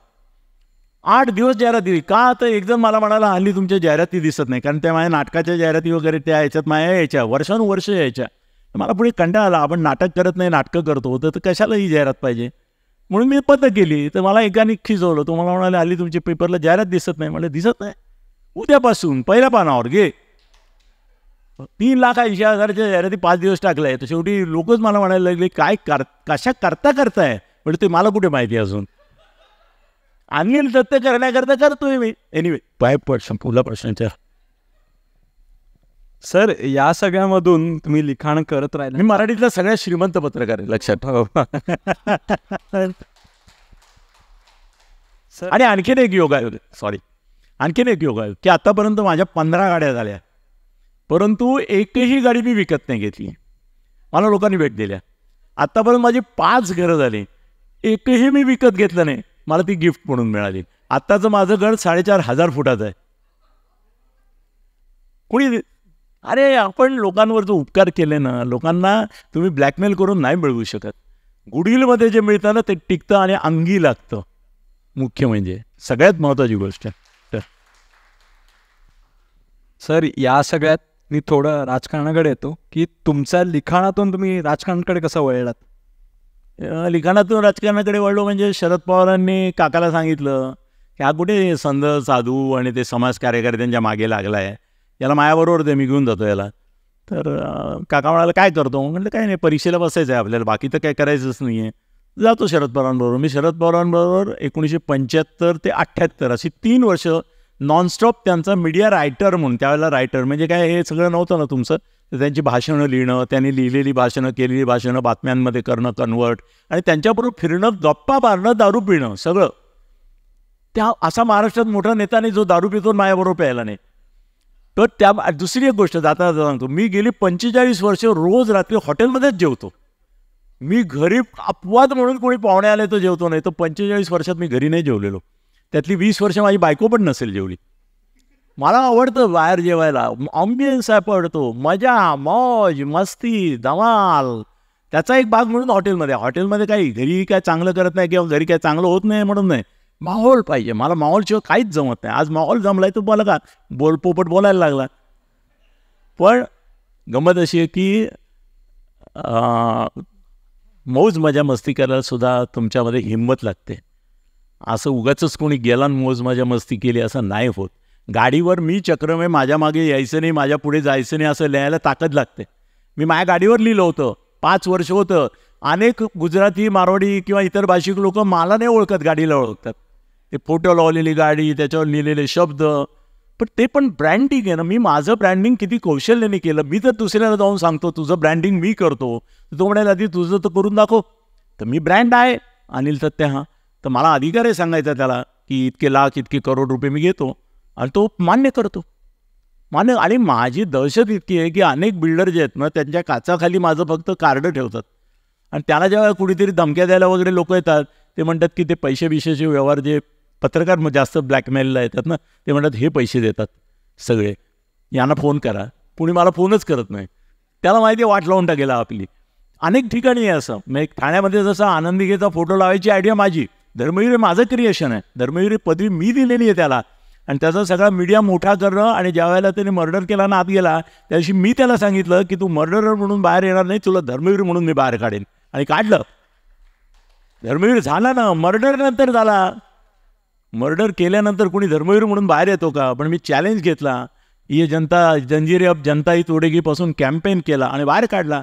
8 दिवस जाहिरात दिली. का? तर एकदम मला म्हणाला, हल्ली तुमच्या जाहिराती दिसत नाही, कारण त्या माझ्या नाटकाच्या जाहिराती वगैरे त्या याच्यात माझ्या यायच्या, वर्षानुवर्ष यायच्या. मला पुढे कंटाळा आला, आपण नाटक करत नाही, नाटकं करतो, तर कशाला ही जाहिरात पाहिजे. म्हणून मी पद्धत केली. तर मला एकाने खिजवलं. तो मला म्हणाले, हल्ली तुमच्या पेपरला जाहिरात दिसत नाही. म्हणजे दिसत नाही, उद्यापासून पहिल्या पानावर घे. 3,80,000च्या जाहिराती 5 दिवस टाकलाय. तर शेवटी लोकच मला म्हणायला लागले, काय कशा करताय? म्हणजे ते मला कुठे माहिती अजून. अनिल थत्ते करण्याकरता करतोय मी. एनिवे, पुढला प्रश्नाच्या. सर, या सगळ्यामधून तुम्ही लिखाण करत राहिले. मी मराठीतला सगळ्यात श्रीमंत पत्रकार आहे, लक्षात ठेवा. आणि आणखीन एक योगायोग की आतापर्यंत माझ्या 15 गाड्या झाल्या, परंतु एकही गाडी मी विकत नाही घेतली. मला लोकांनी भेट दिल्या. आत्तापर्यंत माझी 5 घरं झाली, एकही मी विकत घेतलं नाही, मला ती गिफ्ट म्हणून मिळाली. आत्ताचं माझं घर 4,500 फुटाचं आहे. कुणी, अरे आपण लोकांवर जो उपकार केले ना, लोकांना तुम्ही ब्लॅकमेल करून नाही मिळवू शकत. गुडविलमध्ये जे मिळतं ना, ते टिकतं आणि अंगी लागतं. मुख्य म्हणजे सगळ्यात महत्त्वाची गोष्ट. सर, या सगळ्यात मी थोडं राजकारणाकडे येतो की तुमच्या लिखाणातून तुम्ही राजकारणाकडे कसं वळलात? लिखाणातून राजकारणाकडे वळलो म्हणजे शरद पवारांनी काकाला सांगितलं की हा कुठे संत साधू आणि ते समाज कार्यकर्त्यांच्या मागे लागला आहे, याला माझ्याबरोबर दे, मी घेऊन जातो याला. तर काका म्हणाला, काय करतो? म्हटलं काय नाही, परीक्षेला बसायचं आहे आपल्याला, बाकी तर काय करायचंच नाही आहे. जातो शरद पवारांबरोबर. मी शरद पवारांबरोबर 1975 ते 78 अशी 3 वर्ष नॉनस्टॉप त्यांचा मीडिया रायटर म्हणून, त्यावेळेला रायटर म्हणजे काय, हे सगळं नव्हतं ना तुमचं, तर त्यांची भाषणं लिहिणं, त्यांनी लिहिलेली भाषणं, केलेली भाषणं बातम्यांमध्ये करणं, कन्वर्ट, आणि त्यांच्याबरोबर फिरणं, गप्पा मारणं, दारू पिणं, सगळं. त्या असा महाराष्ट्रात मोठा नेता नाही जो दारू पितो माझ्याबरोबर प्यायला नाही. तर त्या दुसरी एक गोष्ट जाता सांगतो, मी गेली 45 वर्ष रोज रात्री हॉटेलमध्येच जेवतो. मी घरी अपवाद म्हणून कोणी पाहुणे आले तर जेवतो, नाही तर 45 वर्षात मी घरी नाही जेवलेलो. त्यातली 20 वर्ष माझी बायको पण नसेल जेवली. मला आवडतं बाहेर जेवायला, ऑम्बियन्स आवडतो, मजा, मौज, मस्ती, धमाल. त्याचा एक भाग म्हणून हॉटेलमध्ये काही घरी काय चांगलं करत नाही किंवा घरी काय चांगलं होत नाही म्हणून नाही, माहोल पाहिजे. मला माहोलशिवाय काहीच जमत नाही. आज माहोल जमलाय तर मला का पोपट बोलायला लागला. पण गंमत अशी आहे की मौज मजा मस्ती करायला सुद्धा तुमच्यामध्ये हिंमत लागते. असं उगाचच कोणी गेला मौज मजा मस्ती केली असं नाही होत. गाडीवर मी चक्रमे, माझ्या मागे यायचं नाही, माझ्या पुढे जायचं नाही असं लिहायला ताकद लागते. मी माझ्या गाडीवर लिहिलं होतं, 5 वर्ष होतं. अनेक गुजराती, मारवाडी किंवा इतर भाषिक लोक मला नाही ओळखत, गाडीला ओळखतात. ते फोटो लावलेली गाडी, त्याच्यावर लिहिलेले शब्द, पण ते पण ब्रँडिंग आहे ना. मी माझं ब्रँडिंग किती कौशल्याने केलं. मी तर दुसऱ्याला जाऊन सांगतो तुझं ब्रँडिंग मी करतो, तो म्हणाला आधी तुझं तर करून दाखव. तर मी ब्रँड आहे अनिल सत्ते, हा तर मला अधिकार आहे सांगायचा त्याला की इतके लाख इतके करोड रुपये मी घेतो, आणि तो मान्य करतो. मान्य. आणि माझी दहशत इतकी आहे की अनेक बिल्डर जे आहेत ना त्यांच्या काचाखाली माझं फक्त कार्ड ठेवतात, आणि त्याला जेव्हा कुणीतरी धमक्या द्यायला वगैरे लोक येतात, ते म्हणतात की ते पैसे विषयाचे व्यवहार जे पत्रकार जास्त ब्लॅकमेलला येतात ना, ते म्हणतात हे पैसे देतात सगळे, यांना फोन करा. कुणी मला फोनच करत नाही, त्याला माहिती आहे वाट लावून टाकेला आपली. अनेक ठिकाणी आहे असं. मग ठाण्यामध्ये जसं आनंदिकेचा फोटो लावायची आयडिया माझी, धर्मवीर माझं क्रिएशन आहे, धर्मवीर पदवी मी दिलेली आहे त्याला, आणि त्याचा सगळा मीडिया मोठा करणं. आणि ज्या वेळेला त्याने मर्डर केला ना, आत गेला, त्या दिवशी मी त्याला सांगितलं की तू मर्डरर म्हणून बाहेर येणार नाही, तुला धर्मवीर म्हणून मी बाहेर काढेन, आणि काढलं. धर्मवीर झाला ना, मर्डर नंतर झाला. मर्डर केल्यानंतर कोणी धर्मवीर म्हणून बाहेर येतो का? पण मी चॅलेंज घेतला, ये जनता जंजिरे अब जनता ही तोडेगीपासून कॅम्पेन केला आणि बाहेर काढला.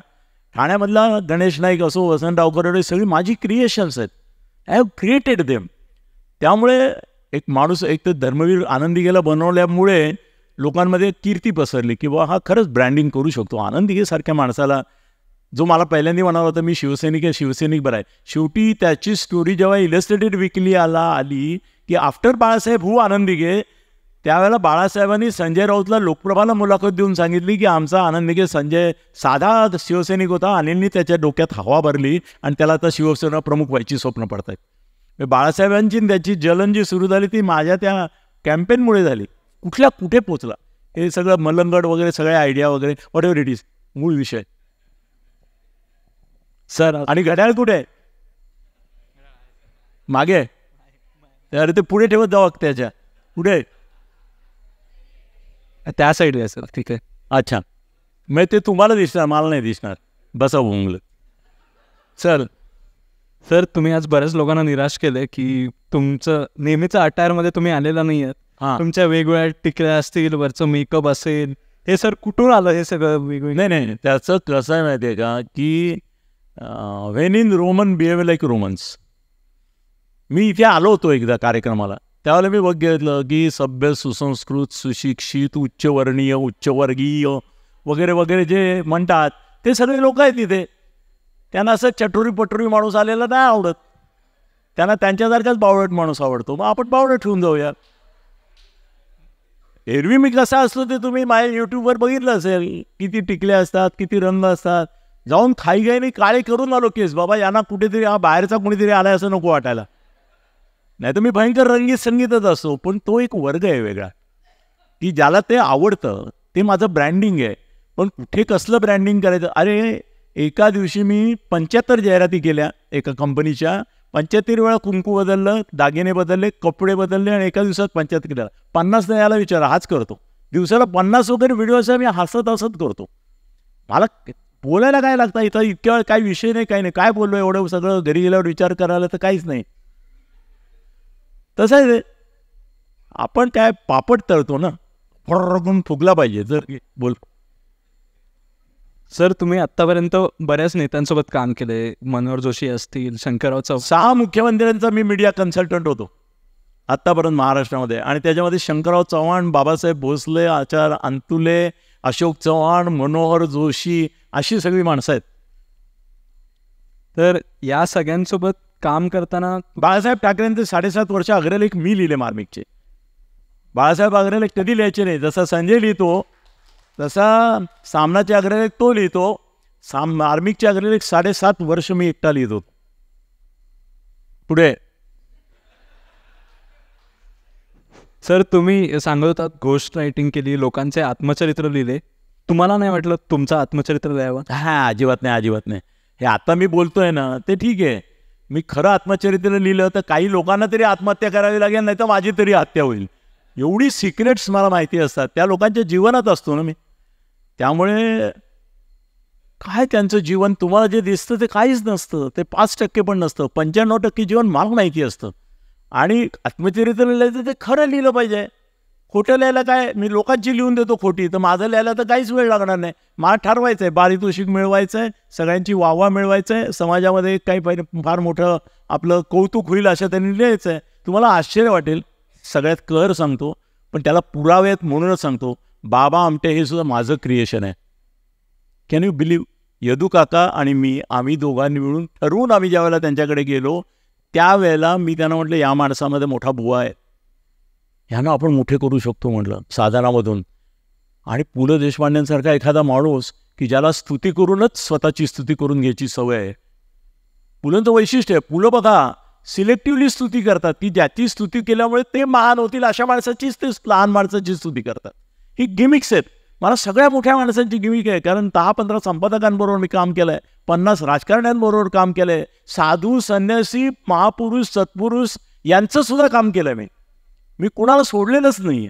ठाण्यामधला गणेश नाईक असो, वसंतराव करडे, सगळी माझी क्रिएशन्स आहेत. I have created them. त्यामुळे एक माणूस, एक तर धर्मवीर आनंदिकेला बनवल्यामुळे लोकांमध्ये कीर्ती पसरली की बा हा खरंच ब्रँडिंग करू शकतो. आनंदिकेसारख्या माणसाला, जो मला पहिल्यांदा म्हणाला होता मी शिवसैनिक आहे, शिवसैनिक बरं आहे, शेवटी त्याची स्टोरी जेव्हा इलस्ट्रेटेड वीकली आली की आफ्टर बाळासाहेब हू आनंदिके, त्यावेळेला बाळासाहेबांनी संजय राऊतला लोकप्रभाला मुलाखत देऊन सांगितली की आमचा आनंदिके संजय साधा शिवसैनिक होता, अनिलनी त्याच्या डोक्यात हवा भरली आणि त्याला आता शिवसेना प्रमुख व्हायची स्वप्न पडत आहेत. बाळासाहेबांची त्याची जलन जी सुरू झाली ती माझ्या त्या कॅम्पेनमुळे झाली. कुठल्या कुठे पोचला हे सगळं मलंगड वगैरे सगळ्या आयडिया वगैरे व्हॉट एव्हर इट इज, मूळ विषय सर. आणि घड्याळ कुठे आहे? मागे. अरे ते पुढे ठेवत जावं त्याच्या पुढे, त्या साईडला आहे सर. ठीक आहे. अच्छा, मग ते तुम्हाला दिसणार, मला नाही दिसणार. बसा भोंगलं. सर तुम्ही आज बऱ्याच लोकांना निराश केले की तुमचं नेहमीचं अटायरमध्ये तुम्ही आलेला नाही आहेत. तुमच्या वेगवेगळ्या टिकल्या असतील, वरचं मेकअप असेल, हे सर कुठून आलं हे सगळं वेगवेगळं? नाही, त्याचं कसं आहे माहिती आहे का की when in Roman behave like Romans. मी इथे आलो होतो एकदा कार्यक्रमाला, त्यावेळेला मी बघितलं की सभ्य, सुसंस्कृत, सुशिक्षित, उच्चवर्णीय, उच्चवर्गीय वगैरे वगैरे जे म्हणतात ते सगळे लोक आहेत तिथे. त्यांना असं चटोरी पटोरी माणूस आलेला नाही आवडत, त्यांना त्यांच्यासारखाच बावळट माणूस आवडतो. मग आपण बावळट ठेवून जाऊया. एरवी मी कसा असतो ते तुम्ही माझ्या यूट्यूबवर बघितलं असेल, किती टिकले असतात, किती रंग असतात. जाऊन खाई काळे करून आलो केस, बाबा यांना कुठेतरी हा बाहेरचा कुणीतरी आलाय असं नको वाटायला. नाही तर मी भयंकर रंगीत संगीतच असतो, पण तो एक वर्ग आहे वेगळा की ज्याला ते आवडतं, ते माझं ब्रँडिंग आहे. पण कुठे कसलं ब्रँडिंग करायचं? अरे एका दिवशी मी 75 जाहिराती केल्या एका कंपनीच्या. 75 वेळा कुंकू बदललं, दागिने बदलले, कपडे बदलले, आणि एका दिवसात 75 केल्या. 50 नाही याला विचारा, हाच करतो. दिवसाला 50 वगैरे व्हिडिओ असं मी हसत करतो. मला बोलायला काय लागतं इथं, इतक्या वेळ काही विषय नाही, काही नाही, काय बोललो एवढं सगळं, घरी गेल्यावर विचार करायला तर काहीच नाही. तसं आहे, आपण काय पापड तळतो ना, फडकून फुगला पाहिजे जर बोल. सर तुम्ही आत्तापर्यंत बऱ्याच नेत्यांसोबत काम केले, मनोहर जोशी असतील, शंकरराव चव्हाण, 6 मुख्यमंत्र्यांचा मी मीडिया कन्सल्टंट होतो आत्तापर्यंत महाराष्ट्रामध्ये. आणि त्याच्यामध्ये शंकरराव चव्हाण, बाबासाहेब भोसले, आचार्य अंतुले, अशोक चव्हाण, मनोहर जोशी, अशी सगळी माणसं आहेत. तर या सगळ्यांसोबत काम करताना बाळासाहेब ठाकरेंचे 7.5 वर्ष अग्रलेख मी लिहिले मार्मिकचे. बाळासाहेब अग्रलेख कधी लिहायचे नाही, जसा संजय लिहितो तसा सामनाचे अग्रलेख तो लिहितो. मार्मिकचे अग्रलेख 7.5 वर्ष मी एकटा लिहितो. पुढे सर तुम्ही सांगत होतात घोस्ट रायटिंग केली, लोकांचे आत्मचरित्र लिहिले. तुम्हाला नाही वाटलं तुमचं आत्मचरित्र लिहावं? हां, अजिबात नाही, अजिबात नाही. हे आता मी बोलतोय ना ते ठीक आहे, मी खरं आत्मचरित्र लिहिलं तर काही लोकांना तरी आत्महत्या करावी लागेल, नाही तर माझी तरी हत्या होईल. एवढी सिक्रेट्स मला माहिती असतात, त्या लोकांच्या जीवनात असतो ना मी. त्यामुळे काय त्यांचं जीवन तुम्हाला जे दिसतं ते काहीच नसतं, ते 5% पण नसतं, 95% जीवन मला माहिती असतं. आणि आत्मचरित्र लिहायचं ते खरं लिहिलं पाहिजे. खोटं लिहायला काय, मी लोकांची लिहून देतो खोटी, तर माझं लिहायला तर काहीच वेळ लागणार नाही. मला ठरवायचं आहे, पारितोषिक मिळवायचं आहे, सगळ्यांची वाहवा मिळवायचं आहे, समाजामध्ये काही फार मोठं आपलं कौतुक होईल अशा त्यांनी लिहायचं आहे. तुम्हाला आश्चर्य वाटेल, सगळ्यात कर सांगतो, पण त्याला पुरावे आहेत म्हणूनच सांगतो. बाबा आमटे हे सुद्धा माझं क्रिएशन आहे. Can you believe? यदू काका आणि मी, आम्ही दोघांनी मिळून ठरवून आम्ही ज्यावेळेला त्यांच्याकडे गेलो, त्यावेळेला मी त्यांना म्हटलं, या माणसामध्ये मोठा बुवा आहे, ह्यांना आपण मोठे करू शकतो म्हटलं साधारामधून. आणि पु ल देशपांडेंसारखा एखादा माणूस की ज्याला स्तुती करूनच स्वतःची स्तुती करून घ्यायची सवय आहे. पुलंचं वैशिष्ट्य आहे, पुलं बघा सिलेक्टिव्हली स्तुती करतात, की ज्याची स्तुती केल्यामुळे ते महान होतील अशा माणसाचीच ते लहान माणसाची स्तुती करतात. ही गिमिक्स आहेत. मला सगळ्या मोठ्या माणसांची गिमिक आहे, कारण 10-15 संपादकांबरोबर मी काम केलं आहे, 50 राजकारण्यांबरोबर काम केलं आहे, साधू संन्यासी महापुरुष सत्पुरुष यांचं सुद्धा काम केलं आहे. मी कुणाला सोडलेलंच नाही आहे,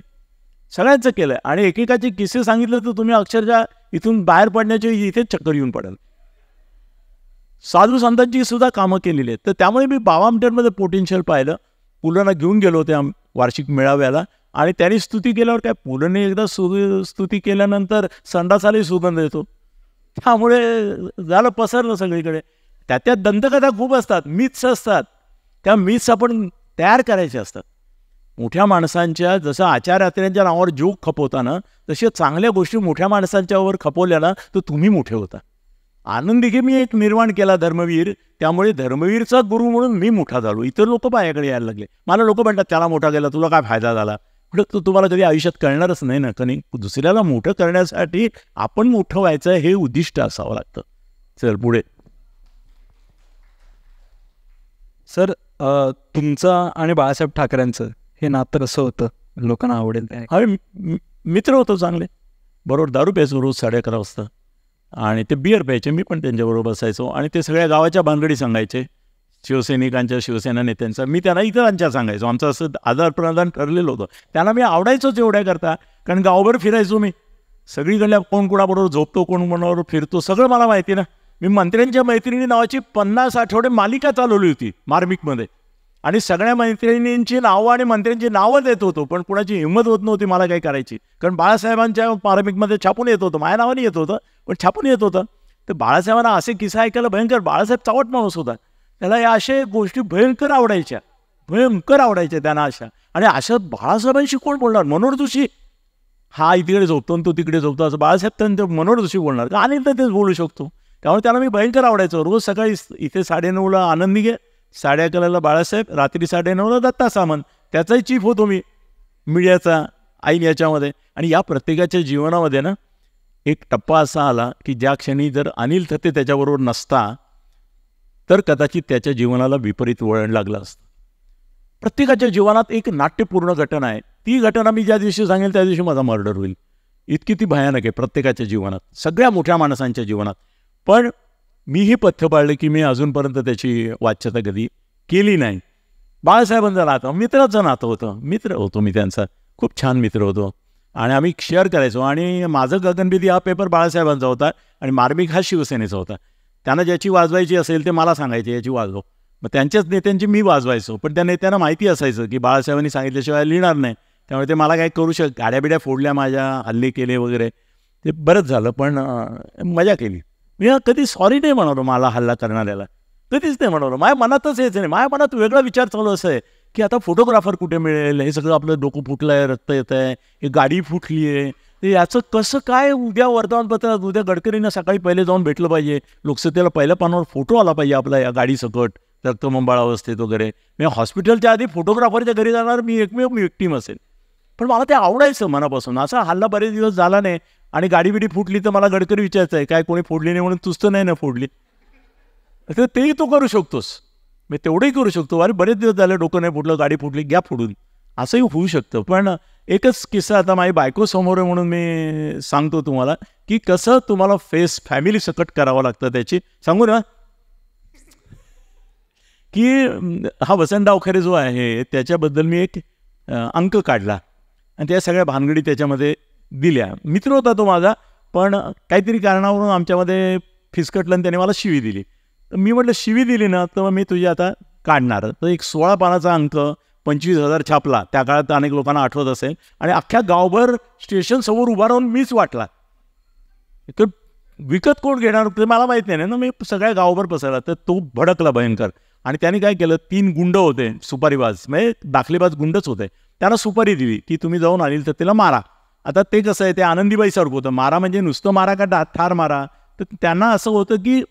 सगळ्यांचं केलं आहे. आणि एकेकाचे किस्से सांगितले तर तुम्ही अक्षरशः इथून बाहेर पडण्याचे इथेच चक्कर येऊन पडेल. साधू संतांची सुद्धा कामं केलेली आहेत. तर त्यामुळे मी बाबा आमटेंमध्ये पोटेन्शियल पाहिलं. पुलंना घेऊन गेलो त्या वार्षिक मेळाव्याला, आणि त्यांनी स्तुती केल्यावर काय, पुलंने एकदा स्तुती केल्यानंतर संडासालाही सुगंध येतो. त्यामुळे झालं, पसरलं सगळीकडे. त्यात दंतकथा खूप असतात, मिथ्स असतात. त्या मिथ्स आपण तयार करायचे असतात. मोठ्या माणसांच्या, जसं आचार्यात्र्यांच्या नावावर जोक खपवता ना, तशा चांगल्या गोष्टी मोठ्या माणसांच्यावर खपवल्या ना, तर तुम्ही मोठे होता. आनंदी मी एक निर्माण केला धर्मवीर, त्यामुळे धर्मवीरचा गुरु म्हणून मी मोठा झालो. इतर लोक माझ्याकडे यायला लागले. मला लोक म्हणतात, त्याला मोठा केला, तुला काय फायदा झाला? म्हटलं, तो तुम्हाला कधी आयुष्यात कळणारच नाही ना. कधी दुसऱ्याला मोठं करण्यासाठी आपण मोठं व्हायचं हे उद्दिष्ट असावं लागतं. चल पुढे. सर, तुमचं आणि बाळासाहेब ठाकरेंचं हे नातं कसं होतं? लोकांना आवडेल ते. मित्र होतो चांगले, बरोबर दारू प्यायचो रोज 11:30 वाजता, आणि ते बिअर प्यायचे, मी पण त्यांच्याबरोबर बसायचो. आणि ते सगळ्या गावाच्या भानगडी सांगायचे, शिवसैनिकांच्या, शिवसेना नेत्यांचा. मी त्यांना इतरांच्या सांगायचो. आमचं असं आदान प्रदान ठरलेलं होतं. त्यांना मी आवडायचोच एवढ्या करता, कारण गावभर फिरायचो मी. सगळीकडल्या कोण कोणाबरोबर झोपतो, कोण कोणाबरोबर फिरतो, सगळं मला माहिती ना. मी मंत्र्यांच्या मैत्रिणी नावाची 50 आठवडे मालिका चालवली होती मार्मिकमध्ये, आणि सगळ्या मैत्रिणींची नावं आणि मंत्र्यांची नावं देत होतो, पण कुणाची हिंमत होत नव्हती मला काही करायची, कारण बाळासाहेबांच्या मार्मिकमध्ये छापून येत होतं. माझ्या नावाने येत होतं, पण छापून येत होतं. तर बाळासाहेबांना असे किस्सा ऐकायला भयंकर. बाळासाहेब चावट माणूस होता, त्याला या अशा गोष्टी भयंकर आवडायच्या त्यांना अशा. आणि अशा बाळासाहेबांशी कोण बोलणार? मनोहर जोशी हा इकडे झोपतो, तो तिकडे झोपतो, असं बाळासाहेब त्यांचं मनोहर जोशी बोलणार का? आणि तर तेच बोलू शकतो. त्यामुळे त्यांना मी भयंकर आवडायचो. रोज सकाळी इथे 9:30ला आनंदी घे, 11:30ला बाळासाहेब, रात्री 9:30ला दत्ता सामंत. त्याचाही चीफ होतो मी मीडियाचा, ऐन याच्यामध्ये. आणि या प्रत्येकाच्या जीवनामध्ये ना एक टप्पा असा आला की ज्या क्षणी जर अनिल थत्ते त्याच्याबरोबर नसता तर कदाचित त्याच्या जीवनाला विपरीत वळण लागलं असतं. प्रत्येकाच्या जीवनात एक नाट्यपूर्ण घटना आहे. ती घटना मी ज्या दिवशी सांगेल त्या दिवशी माझा मर्डर होईल. इतकी ती भयानक आहे प्रत्येकाच्या जीवनात, सगळ्या मोठ्या माणसांच्या जीवनात. पण मीही पथ्य पाळले की मी अजूनपर्यंत त्याची वाच्यता कधी केली नाही. बाळासाहेबांचं नातं मित्राचं नातं होतं. मित्र होतो मी त्यांचा, खूप छान मित्र होतो, आणि आम्ही शेअर करायचो. आणि माझं गगनभेदी हा पेपर बाळासाहेबांचा होता, आणि मार्मिक हा शिवसेनेचा होता. त्यांना ज्याची वाजवायची असेल ते मला सांगायचे, याची वाजव. मग त्यांच्याच नेत्यांची मी वाजवायचो, पण त्या नेत्यांना माहिती असायचं की बाळासाहेबांनी सांगितल्याशिवाय लिहिणार नाही. त्यामुळे ते मला काय करू गाड्याबिड्या फोडल्या, माझ्या हल्ले केले वगैरे, ते बरंच झालं. पण मजा केली. मी कधी सॉरी नाही म्हणालो मला हल्ला करणाऱ्याला, कधीच नाही म्हणालो. माझ्या मनातच यायचं नाही. माझ्या मनात वेगळा विचार चालू असं आहे की आता फोटोग्राफर कुठे मिळेल, हे सगळं आपलं डोकं फुटलं आहे, रक्त येत आहे, हे गाडी फुटली आहे, ते याचं कसं काय उद्या वर्तमानपत्रात, उद्या गडकरींना सकाळी पहिले जाऊन भेटलं पाहिजे, लोकसत्तेला पहिल्या पानावर फोटो आला पाहिजे आपला या गाडीसकट रक्तमंबाळ अवस्थेत वगैरे. मी हॉस्पिटलच्या आधी फोटोग्राफरच्या घरी जाणार, मी एकमेव व्यक्तीम असेल. पण मला ते आवडायचं मनापासून. असा हल्ला बरेच दिवस झाला नाही, आणि गाडी बिडी फुटली तर मला गडकरी विचारायचं आहे काय कोणी फोडली नाही म्हणून, तुझं नाही ना फोडली, तर तेही तो करू शकतोस, मी तेवढंही करू शकतो. अरे बरेच दिवस झाले डोकं नाही फुटलं, गाडी फुटली, घ्या फोडून, असंही होऊ शकतं. पण एकच किस्सा आता माझी बायको समोर आहे म्हणून मी सांगतो तुम्हाला की कसं तुम्हाला फेस फॅमिली सकट करावं लागतं. त्याची सांगू ना की हा वसंत डावखरे जो आहे त्याच्याबद्दल मी एक अंक काढला, आणि त्या सगळ्या भानगडी त्याच्यामध्ये दिल्या. मित्र होता तो माझा, पण काहीतरी कारणावरून आमच्यामध्ये फिसकटलं आणि त्याने मला शिवी दिली. तर मी म्हटलं शिवी दिली ना तर मी तुझी आता काढणार. तर एक 16 पानाचा अंक 25,000 छापला. त्या काळात अनेक लोकांना आठवत असेल. आणि अख्ख्या गावभर स्टेशन समोर उभा राहून मीच वाटला. तर विकत कोण घेणार ते मला माहीत नाही ना, मी सगळ्या गावभर पसरला. तर तो भडकला भयंकर. आणि त्याने काय केलं, 3 गुंड होते सुपारीबाज, म्हणजे दाखलेबाज गुंडच होते, त्यांना सुपारी दिली की तुम्ही जाऊन आली तर तिला मारा. आता ते कसं आहे, ते आनंदीबाईसारखं होतं. मारा म्हणजे नुसतं मारा का ठार मारा. तर त्यांना असं होतं की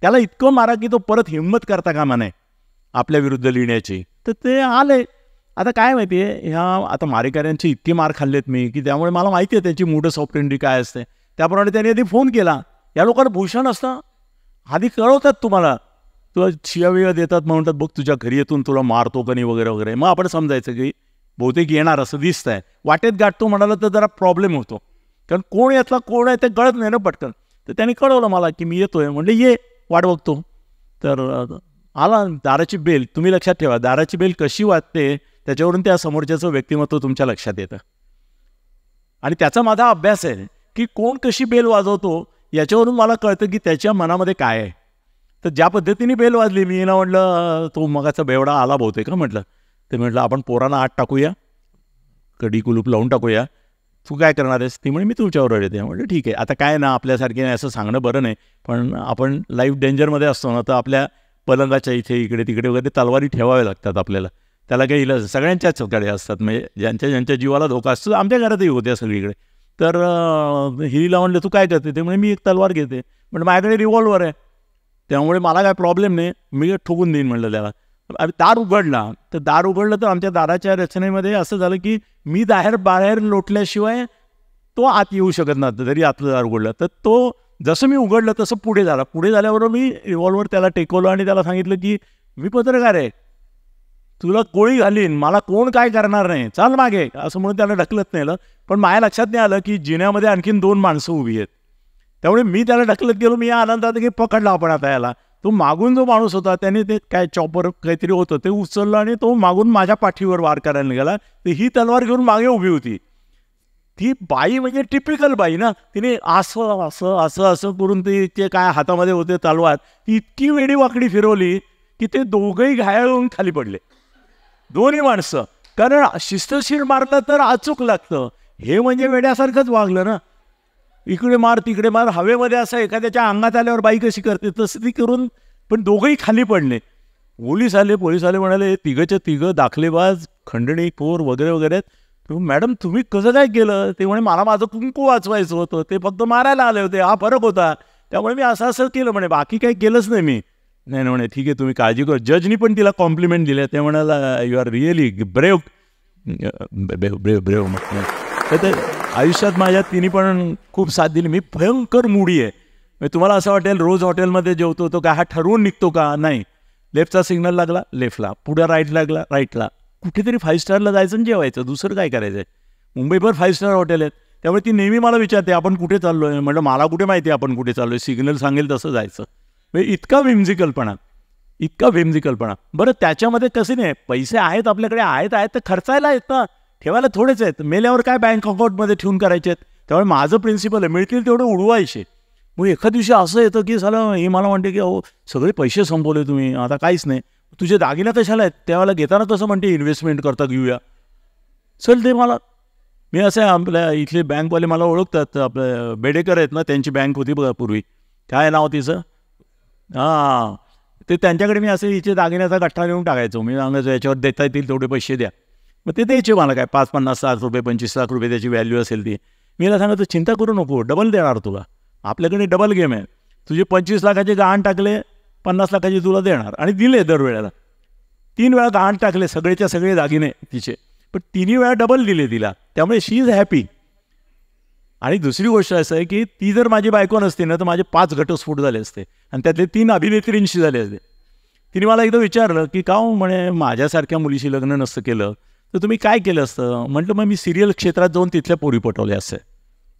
त्याला इतकं मारा की तो परत हिंमत करता कामा नये आपल्या विरुद्ध लिहिण्याची. तर ते आले. आता काय माहिती आहे, ह्या आता मारेकऱ्यांचे इतके मार खाल्लेत मी की त्यामुळे मला माहिती आहे त्यांची मूडस ऑपरेंडी काय असते. त्याप्रमाणे त्यांनी आधी फोन केला. या लोकांना भूषण असतं, आधी कळवतात तुम्हाला, तुला शिव्या देतात, म्हणतात बघ तुझ्या घरी येतून तुला मारतो का नाही वगैरे वगैरे. मग आपण समजायचं की बहुतेक येणार असं दिसत आहे. वाटेत गाठतो म्हणाला तर जरा प्रॉब्लेम होतो, कारण कोण यातला कोण आहे ते कळत नाही ना पटकन. तर त्यांनी कळवलं मला की मी येतोय. म्हटलं ये, वाट बघतो. तर आला. दाराची बेल, तुम्ही लक्षात ठेवा, दाराची बेल कशी वाजते त्याच्यावरून त्या समोरच्याचं व्यक्तिमत्व तुमच्या लक्षात येतं. आणि त्याचा माझा अभ्यास आहे की कोण कशी बेल वाजवतो याच्यावरून मला कळतं की त्याच्या मनामध्ये काय आहे. तर ज्या पद्धतीने बेल वाजली, मी ना म्हटलं तो मगाचा बेवडा आला बहुतेक का म्हटलं. ते म्हटलं आपण पोरांना आत टाकूया, कडी कुलूप लावून टाकूया, तू काय करणार आहेस. ती म्हणे मी तुमच्याबरोबर येते. म्हटलं ठीक आहे. आता काय ना, आपल्यासारखे असं सांगणं बरं नाही, पण आपण लाईफ डेंजरमध्ये असतो ना, तर आपल्या पलंगाच्या इथे इकडे तिकडे वगैरे तलवारी ठेवाव्या लागतात आपल्याला. त्याला काही इलाज सगळ्यांच्याच कडे असतात, म्हणजे ज्यांच्या जीवाला धोका असतो. आमच्या घरातही होत्या सगळीकडे. तर हिरीला म्हणलं तू काय करते. ते म्हणजे मी एक तलवार घेते. म्हणजे माझ्याकडे रिव्हॉल्वर आहे, त्यामुळे मला काय प्रॉब्लेम नाही, मी ठोकून देईन म्हणलं त्याला. आणि दार उघडला. तर दार उघडलं तर आमच्या दाराच्या रचनेमध्ये असं झालं की मी बाहेर लोटल्याशिवाय तो आत येऊ शकत नव्हता, जरी आतलं दार उघडलं. तर तो जसं मी उघडलं तसं पुढे झाला. पुढे झाल्याबरोबर मी रिव्हॉल्वर त्याला टेकवलं आणि त्याला सांगितलं की मी पत्रकार आहे, तुला गोळी घालीन, मला कोण काय करणार नाही, चाल मागे, असं म्हणून त्याला ढकलत नेलं. पण माझ्या लक्षात नाही आलं की जिन्यामध्ये आणखीन 2 माणसं उभी आहेत. त्यामुळे मी त्याला ढकलत गेलो. मी या आनंदात की पकडला आपण आता याला. तो मागून जो माणूस होता त्याने ते काय चॉपर काहीतरी होतं ते उचललं आणि तो मागून माझ्या पाठीवर वार करायला निघाला. तर ही तलवार घेऊन मागे उभी होती. ती बाई म्हणजे टिपिकल बाई ना, तिने असं असं असं असं करून ते काय हातामध्ये होते तलवार, ती इतकी वेडी वाकडी फिरवली की ते दोघंही घायल होऊन खाली पडले, दोन्ही माणसं. कारण शिस्तशीर मारलं तर अचूक लागतं. हे म्हणजे वेड्यासारखंच वागलं ना, इकडे मार तिकडे मार, हवेमध्ये असं एखाद्याच्या अंगात आल्यावर बाई कशी करते तसं ती करून, पण दोघंही खाली पडले. पोलीस आले म्हणाले तिघंच्या तिघं दाखलेबाज, खंडणी खोर वगैरे वगैरे. मॅडम तुम्ही कसं काय केलं. ते म्हणे मला माझं कुंकू वाचवायचं होतं, ते फक्त मारायला आले होते, हा फरक होता, त्यामुळे मी असं केलं म्हणे, बाकी काही केलंच नाही मी. नाही म्हणे ठीक आहे तुम्ही काळजी करू. जजनी पण तिला कॉम्प्लिमेंट दिल्या. ते म्हणाला you are really brave brave brave म्हटलं. तर ते आयुष्यात माझ्या तिने पण खूप साथ दिली. मी भयंकर मूडी आहे. म्हणजे तुम्हाला असं वाटेल रोज हॉटेलमध्ये जेवतो तो काय हा ठरवून निघतो का, नाही. लेफ्टचा सिग्नल लागला लेफ्टला, पुढे राईट लागला राईटला, कुठेतरी 5 स्टारला जायचं आणि जेवायचं, दुसरं काय करायचं आहे. मुंबईभर 5 स्टार हॉटेल आहेत. त्यामुळे ती नेहमी मला विचारते आपण कुठे चाललो आहे. म्हटलं मला कुठे माहिती आपण कुठे चाललो आहे, सिग्नल सांगेल तसं जायचं. म्हणजे इतका व्हिम्झिकलपणा. बरं त्याच्यामध्ये कसं नाही, पैसे आहेत आपल्याकडे, आहेत तर खर्चायला आहेत ना, ठेवायला थोडेच आहेत. मेल्यावर काय बँक अकाउंटमध्ये ठेवून करायचे आहेत. त्यामुळे माझं प्रिन्सिपल आहे, मिळतील तेवढे उडवायचे. मग एखाद दिवशी असं येतं की साला हे मला म्हणते की अहो सगळे पैसे संपवले तुम्ही, आता काहीच नाही, तुझे दागिना कशाला आहेत. त्यावेळेला घेताना तसं म्हणते इन्व्हेस्टमेंट करता घेऊया. चल ते मला, मी असं आपल्या इथले बँकवाले मला ओळखतात, आपलं बेडेकर आहेत ना, त्यांची बँक होती बघा पूर्वी, काय नाव तिचं, हां, ते त्यांच्याकडे मी असे हिचे दागिन्याचा गठ्ठा नेऊन टाकायचो. मी सांगायचो याच्यावर देता येतील तेवढे पैसे द्या. मग ते द्यायचे मला, काय 5-50 लाख रुपये 25 लाख रुपये त्याची व्हॅल्यू असेल ती. मी याला सांगायचो चिंता करू नको, डबल देणार तुला, आपल्याकडे डबल गेम आहे. तुझे 25 लाखाचे गहाण टाकले, 50 लाखाचे तुला देणार. आणि दिले दरवेळेला. 3 वेळा गहाण टाकले, सगळेच्या सगळे दागिने तिचे, पण 3 वेळा डबल दिले तिला. त्यामुळे शी इज हॅपी. आणि दुसरी गोष्ट असं आहे की ती जर माझी बायको नसती ना तर माझे 5 घटस्फोट झाले असते आणि त्यातले 3 अभिनेत्रींशी झाले असते. तिने मला एकदा विचारलं की का म्हणे माझ्यासारख्या मुलीशी लग्न नसतं केलं तर तुम्ही काय केलं असतं. म्हटलं मग मी सिरियल क्षेत्रात जाऊन तिथल्या पोरी पटवल्या असते.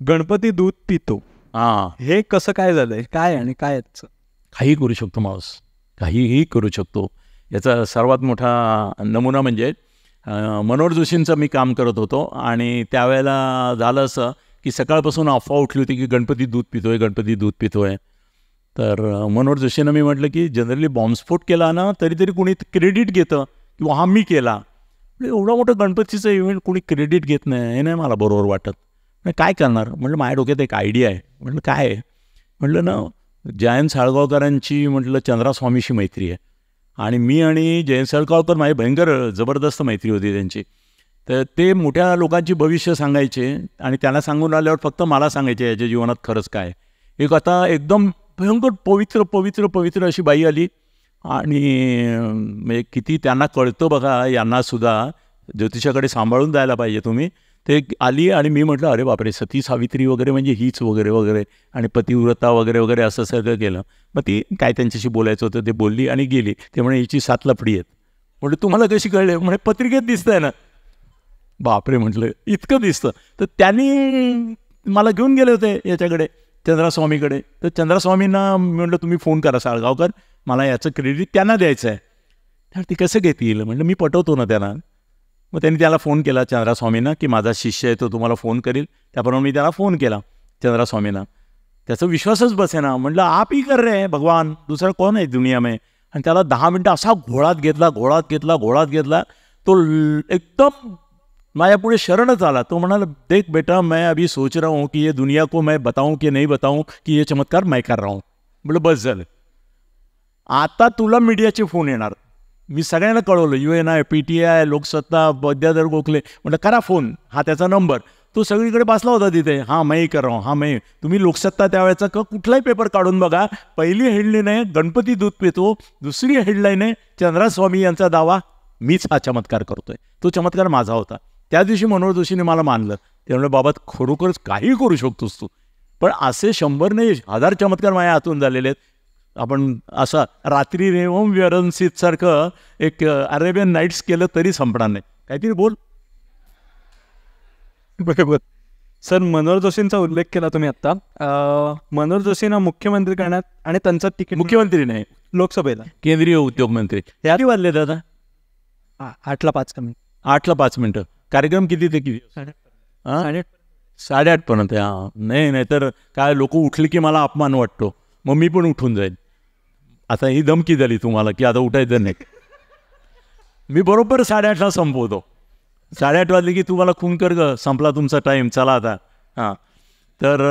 गणपती दूध पितो, हां, हे कसं काय झालंय, काय आणि काय याचं? काही करू शकतो माणूस, काहीही करू शकतो. याचा सर्वात मोठा नमुना म्हणजे मनोहर जोशींचं मी काम करत होतो आणि त्यावेळेला झालं असं की सकाळपासून अफवा उठली होती की गणपती दूध पितोय, गणपती दूध पितोय. तर मनोहर जोशींना मी म्हटलं की जनरली बॉम्बस्फोट केला ना तरी कोणी क्रेडिट घेतं किंवा हा मी केला. एवढा मोठा गणपतीचं इव्हेंट कोणी क्रेडिट घेत नाही, हे नाही मला बरोबर वाटत. काय करणार म्हटलं, माझ्या डोक्यात एक आयडिया आहे. म्हटलं काय आहे? म्हटलं ना, जयंत साळगावकरांची म्हटलं चंद्रास्वामीशी मैत्री आहे आणि मी आणि जयंत साळगावकर माझी भयंकर जबरदस्त मैत्री होती त्यांची. तर ते मोठ्या लोकांची भविष्य सांगायचे आणि त्यांना सांगून आल्यावर फक्त मला सांगायचे याच्या जीवनात खरंच काय. एक आता एकदम भयंकर पवित्र पवित्र पवित्र अशी बाई आली आणि म्हणजे किती त्यांना कळतं बघा, यांनासुद्धा ज्योतिषाकडे सांभाळून जायला पाहिजे तुम्ही. ते आली आणि मी म्हटलं अरे बापरे, सती सावित्री वगैरे म्हणजे हीच वगैरे वगैरे आणि पतिव्रता वगैरे वगैरे असं सगळं केलं. मग ती काय त्यांच्याशी बोलायचं होतं ते बोलली आणि गेली. ते म्हणे हिची 7 लफडी आहेत. म्हटलं तुम्हाला कशी कळले? म्हणे पत्रिकेत दिसतंय ना. बापरे म्हटलं, इतकं दिसतं. तर त्यांनी मला घेऊन गेले होते याच्याकडे, चंद्रास्वामीकडे. तर चंद्रास्वामींना म्हटलं तुम्ही फोन करा साळगावकर, मला याचं क्रेडिट त्यांना द्यायचं आहे. तर ती कसं घेतील? म्हटलं मी पटवतो ना त्यांना. मग त्यांनी त्याला फोन केला चंद्रास्वामींना की माझा शिष्य आहे तो तुम्हाला फोन करील. त्याप्रमाणे मी त्याला फोन केला चंद्रास्वामींना. त्याचा विश्वासच बसेना. म्हटलं आप ही कर रहे हैं भगवान, दुसरा कौन है दुनिया में. आणि त्याला 10 मिनटं असा घोळात घेतला. तो एकदम माझ्या पुढे शरणच आला. तो म्हणाला देख बेटा, मैं अभी सोच रहा हूँ कि ये दुनिया को मैं बताऊँ की नहीं बताऊँ की ये चमत्कार मैं कर रहा हूँ. म्हटलं बस झालं, आता तुला मीडियाचे फोन येणार. मी सगळ्यांना कळवलं, UNI, PTI, लोकसत्ता, विद्याधर गोखले. म्हटलं करा फोन, हा त्याचा नंबर. तो सगळीकडे बसला होता तिथे. हां मैं कर रहा हूँ, हां मैं. तुम्ही लोकसत्ता त्यावेळेचा कुठलाही पेपर काढून बघा, पहिली हेडलाईन आहे गणपती दूध पितो, दुसरी हेडलाईन आहे चंद्रास्वामी यांचा दावा मीच हा चमत्कार करतोय. तो चमत्कार माझा होता. त्या दिवशी मनोहर जोशीने मला मानलं. त्यामुळे बाबा खरोखरच काही करू शकतोस तू. पण असे 100 नाही 1000 चमत्कार माझ्या हातून झालेले आहेत. आपण असा रात्री रेवम व्यरनसीत सारखं एक अरेबियन नाईट्स केलं तरी संपणार नाही. काहीतरी बोल. बरोबर. सर, मनोहर जोशींचा उल्लेख केला तुम्ही आत्ता. मनोहर जोशींना मुख्यमंत्री करण्यात आणि त्यांचं तिकीट, मुख्यमंत्री नाही, लोकसभेला केंद्रीय उद्योग मंत्री. किती वाजले दादा? 8ला 5 कमी. 8ला 5 मिनटं. कार्यक्रम किती ते किती? 8:30 पर्यंत. हां नाही तर काय लोक उठले की मला अपमान वाटतो, मग मी पण उठून जाईल. आता ही धमकी झाली तुम्हाला की आता उठायचं नाही. मी बरोबर 8:30ला संपवतो. 8:30 वाजले की तुम्हाला खून कर ग, संपला तुमचा टाईम, चला आता. हां तर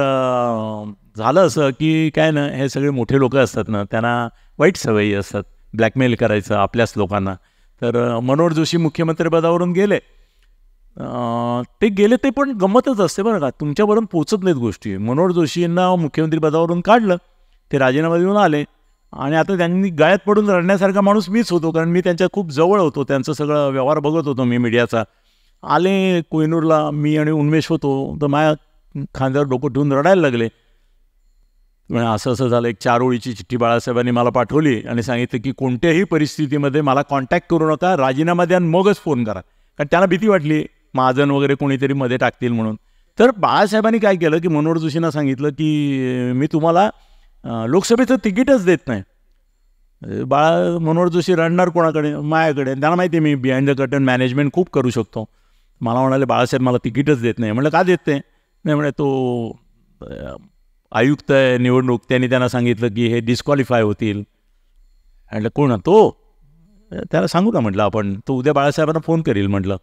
झालं असं की काय ना, हे सगळे मोठे लोक असतात ना, त्यांना वाईट सवयी असतात ब्लॅकमेल करायचं आपल्याच लोकांना. तर मनोहर जोशी मुख्यमंत्रीपदावरून गेले. ते पण गंमतच असते बरं का, तुमच्यापर्यंत पोचत नाहीत गोष्टी. मनोहर जोशींना मुख्यमंत्रीपदावरून काढलं, ते राजीनामा देऊन आले आणि आता त्यांनी गळ्यात पडून रडण्यासारखा माणूस मीच होतो, कारण मी त्यांच्या खूप जवळ होतो, त्यांचं सगळं व्यवहार बघत होतो मी मीडियाचा. आले कोहिनूरला, मी आणि उन्मेष होतो, तर माझ्या खांद्यावर डोकं ठेवून रडायला लागले. असं झालं. एक 4 ओळीची चिठ्ठी बाळासाहेबांनी मला पाठवली आणि सांगितलं की कोणत्याही परिस्थितीमध्ये मला कॉन्टॅक्ट करू नका, राजीनामा द्या आणि मगच फोन करा. कारण त्यांना भीती वाटली महाजन वगैरे कोणीतरी मध्ये टाकतील म्हणून. तर बाळासाहेबांनी काय केलं की मनोहर जोशींना सांगितलं की मी तुम्हाला लोकसभेचं तिकीटच देत नाही. मनोहर जोशी रडणार कोणाकडे? माझ्याकडे. त्यांना माहिती आहे मी बिहाइंड द कर्टन मॅनेजमेंट खूप करू शकतो. मला म्हणाले बाळासाहेब मला तिकीटच देत नाही. म्हटलं का देत नाही? म्हणे तो आयुक्त आहे निवडणूक, त्यांनी त्यांना सांगितलं की हे डिस्क्वालिफाय होतील. म्हटलं कोण तो? त्याला सांगू का म्हटलं आपण, तो उद्या बाळासाहेबांना फोन करील म्हटलं.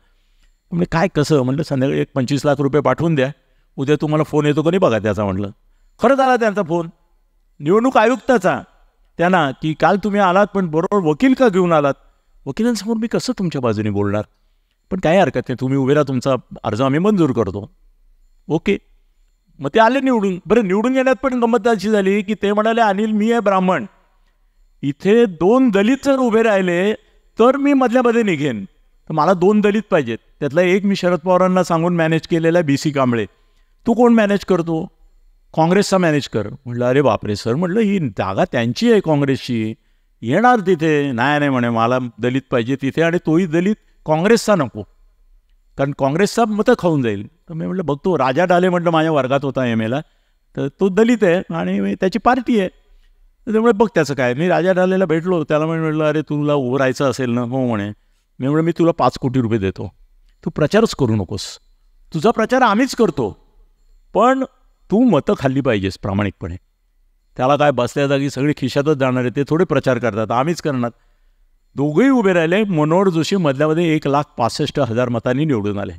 म्हणजे काय कसं? म्हटलं संध्याकाळी एक 25 लाख रुपये पाठवून द्या, उद्या तुम्हाला फोन येतो का नाही बघा त्याचा. म्हटलं खरंच आला त्यांचा फोन, निवडणूक आयुक्ताचा, त्यांना की काल तुम्ही आलात पण बरोबर वकील का घेऊन आलात? वकिलांसमोर मी कसं तुमच्या बाजूने बोलणार? पण काही हरकत नाही, तुम्ही उभे राहा, तुमचा अर्ज आम्ही मंजूर करतो. ओके. मग ते आले निवडून. बरं, निवडून येण्यात पण गंमत अशी झाली की ते म्हणाले अनिल मी आहे ब्राह्मण, इथे 2 दलित जर उभे राहिले तर मी मधल्यामध्ये निघेन, तर मला 2 दलित पाहिजेत. त्यातला एक मी शरद पवारांना सांगून मॅनेज केलेला आहे BC कांबळे. तू कोण मॅनेज करतो? काँग्रेसचा मॅनेज कर. म्हटलं अरे बापरे सर, म्हटलं ही जागा त्यांची आहे काँग्रेसची, येणार तिथे? नाही म्हणे मला दलित पाहिजे तिथे, आणि तोही दलित काँग्रेसचा नको, कारण काँग्रेसचा मतं खाऊन जाईल. तर मी म्हटलं बघतो. राजा डाले म्हटलं माझ्या वर्गात होता MAला, तर तो दलित आहे आणि त्याची पार्टी आहे, त्यामुळे बघ त्याचं काय. मी राजा डालेला भेटलो, त्याला म्हटलं अरे तुला उभं राहायचं असेल ना? हो म्हणे. मी म्हटलं मी तुला 5 कोटी रुपये देतो, तू प्रचारच करू नकोस, तुझा प्रचार आम्हीच करतो, पण तू मतं खाल्ली पाहिजेस प्रामाणिकपणे. त्याला काय बसल्या जागी सगळी खिशातच जाणार आहे, ते थोडे प्रचार करतात, आम्हीच करणार. दोघेही उभे राहिले. मनोहर जोशी मधल्यामध्ये 1,65,000 मतांनी निवडून आले.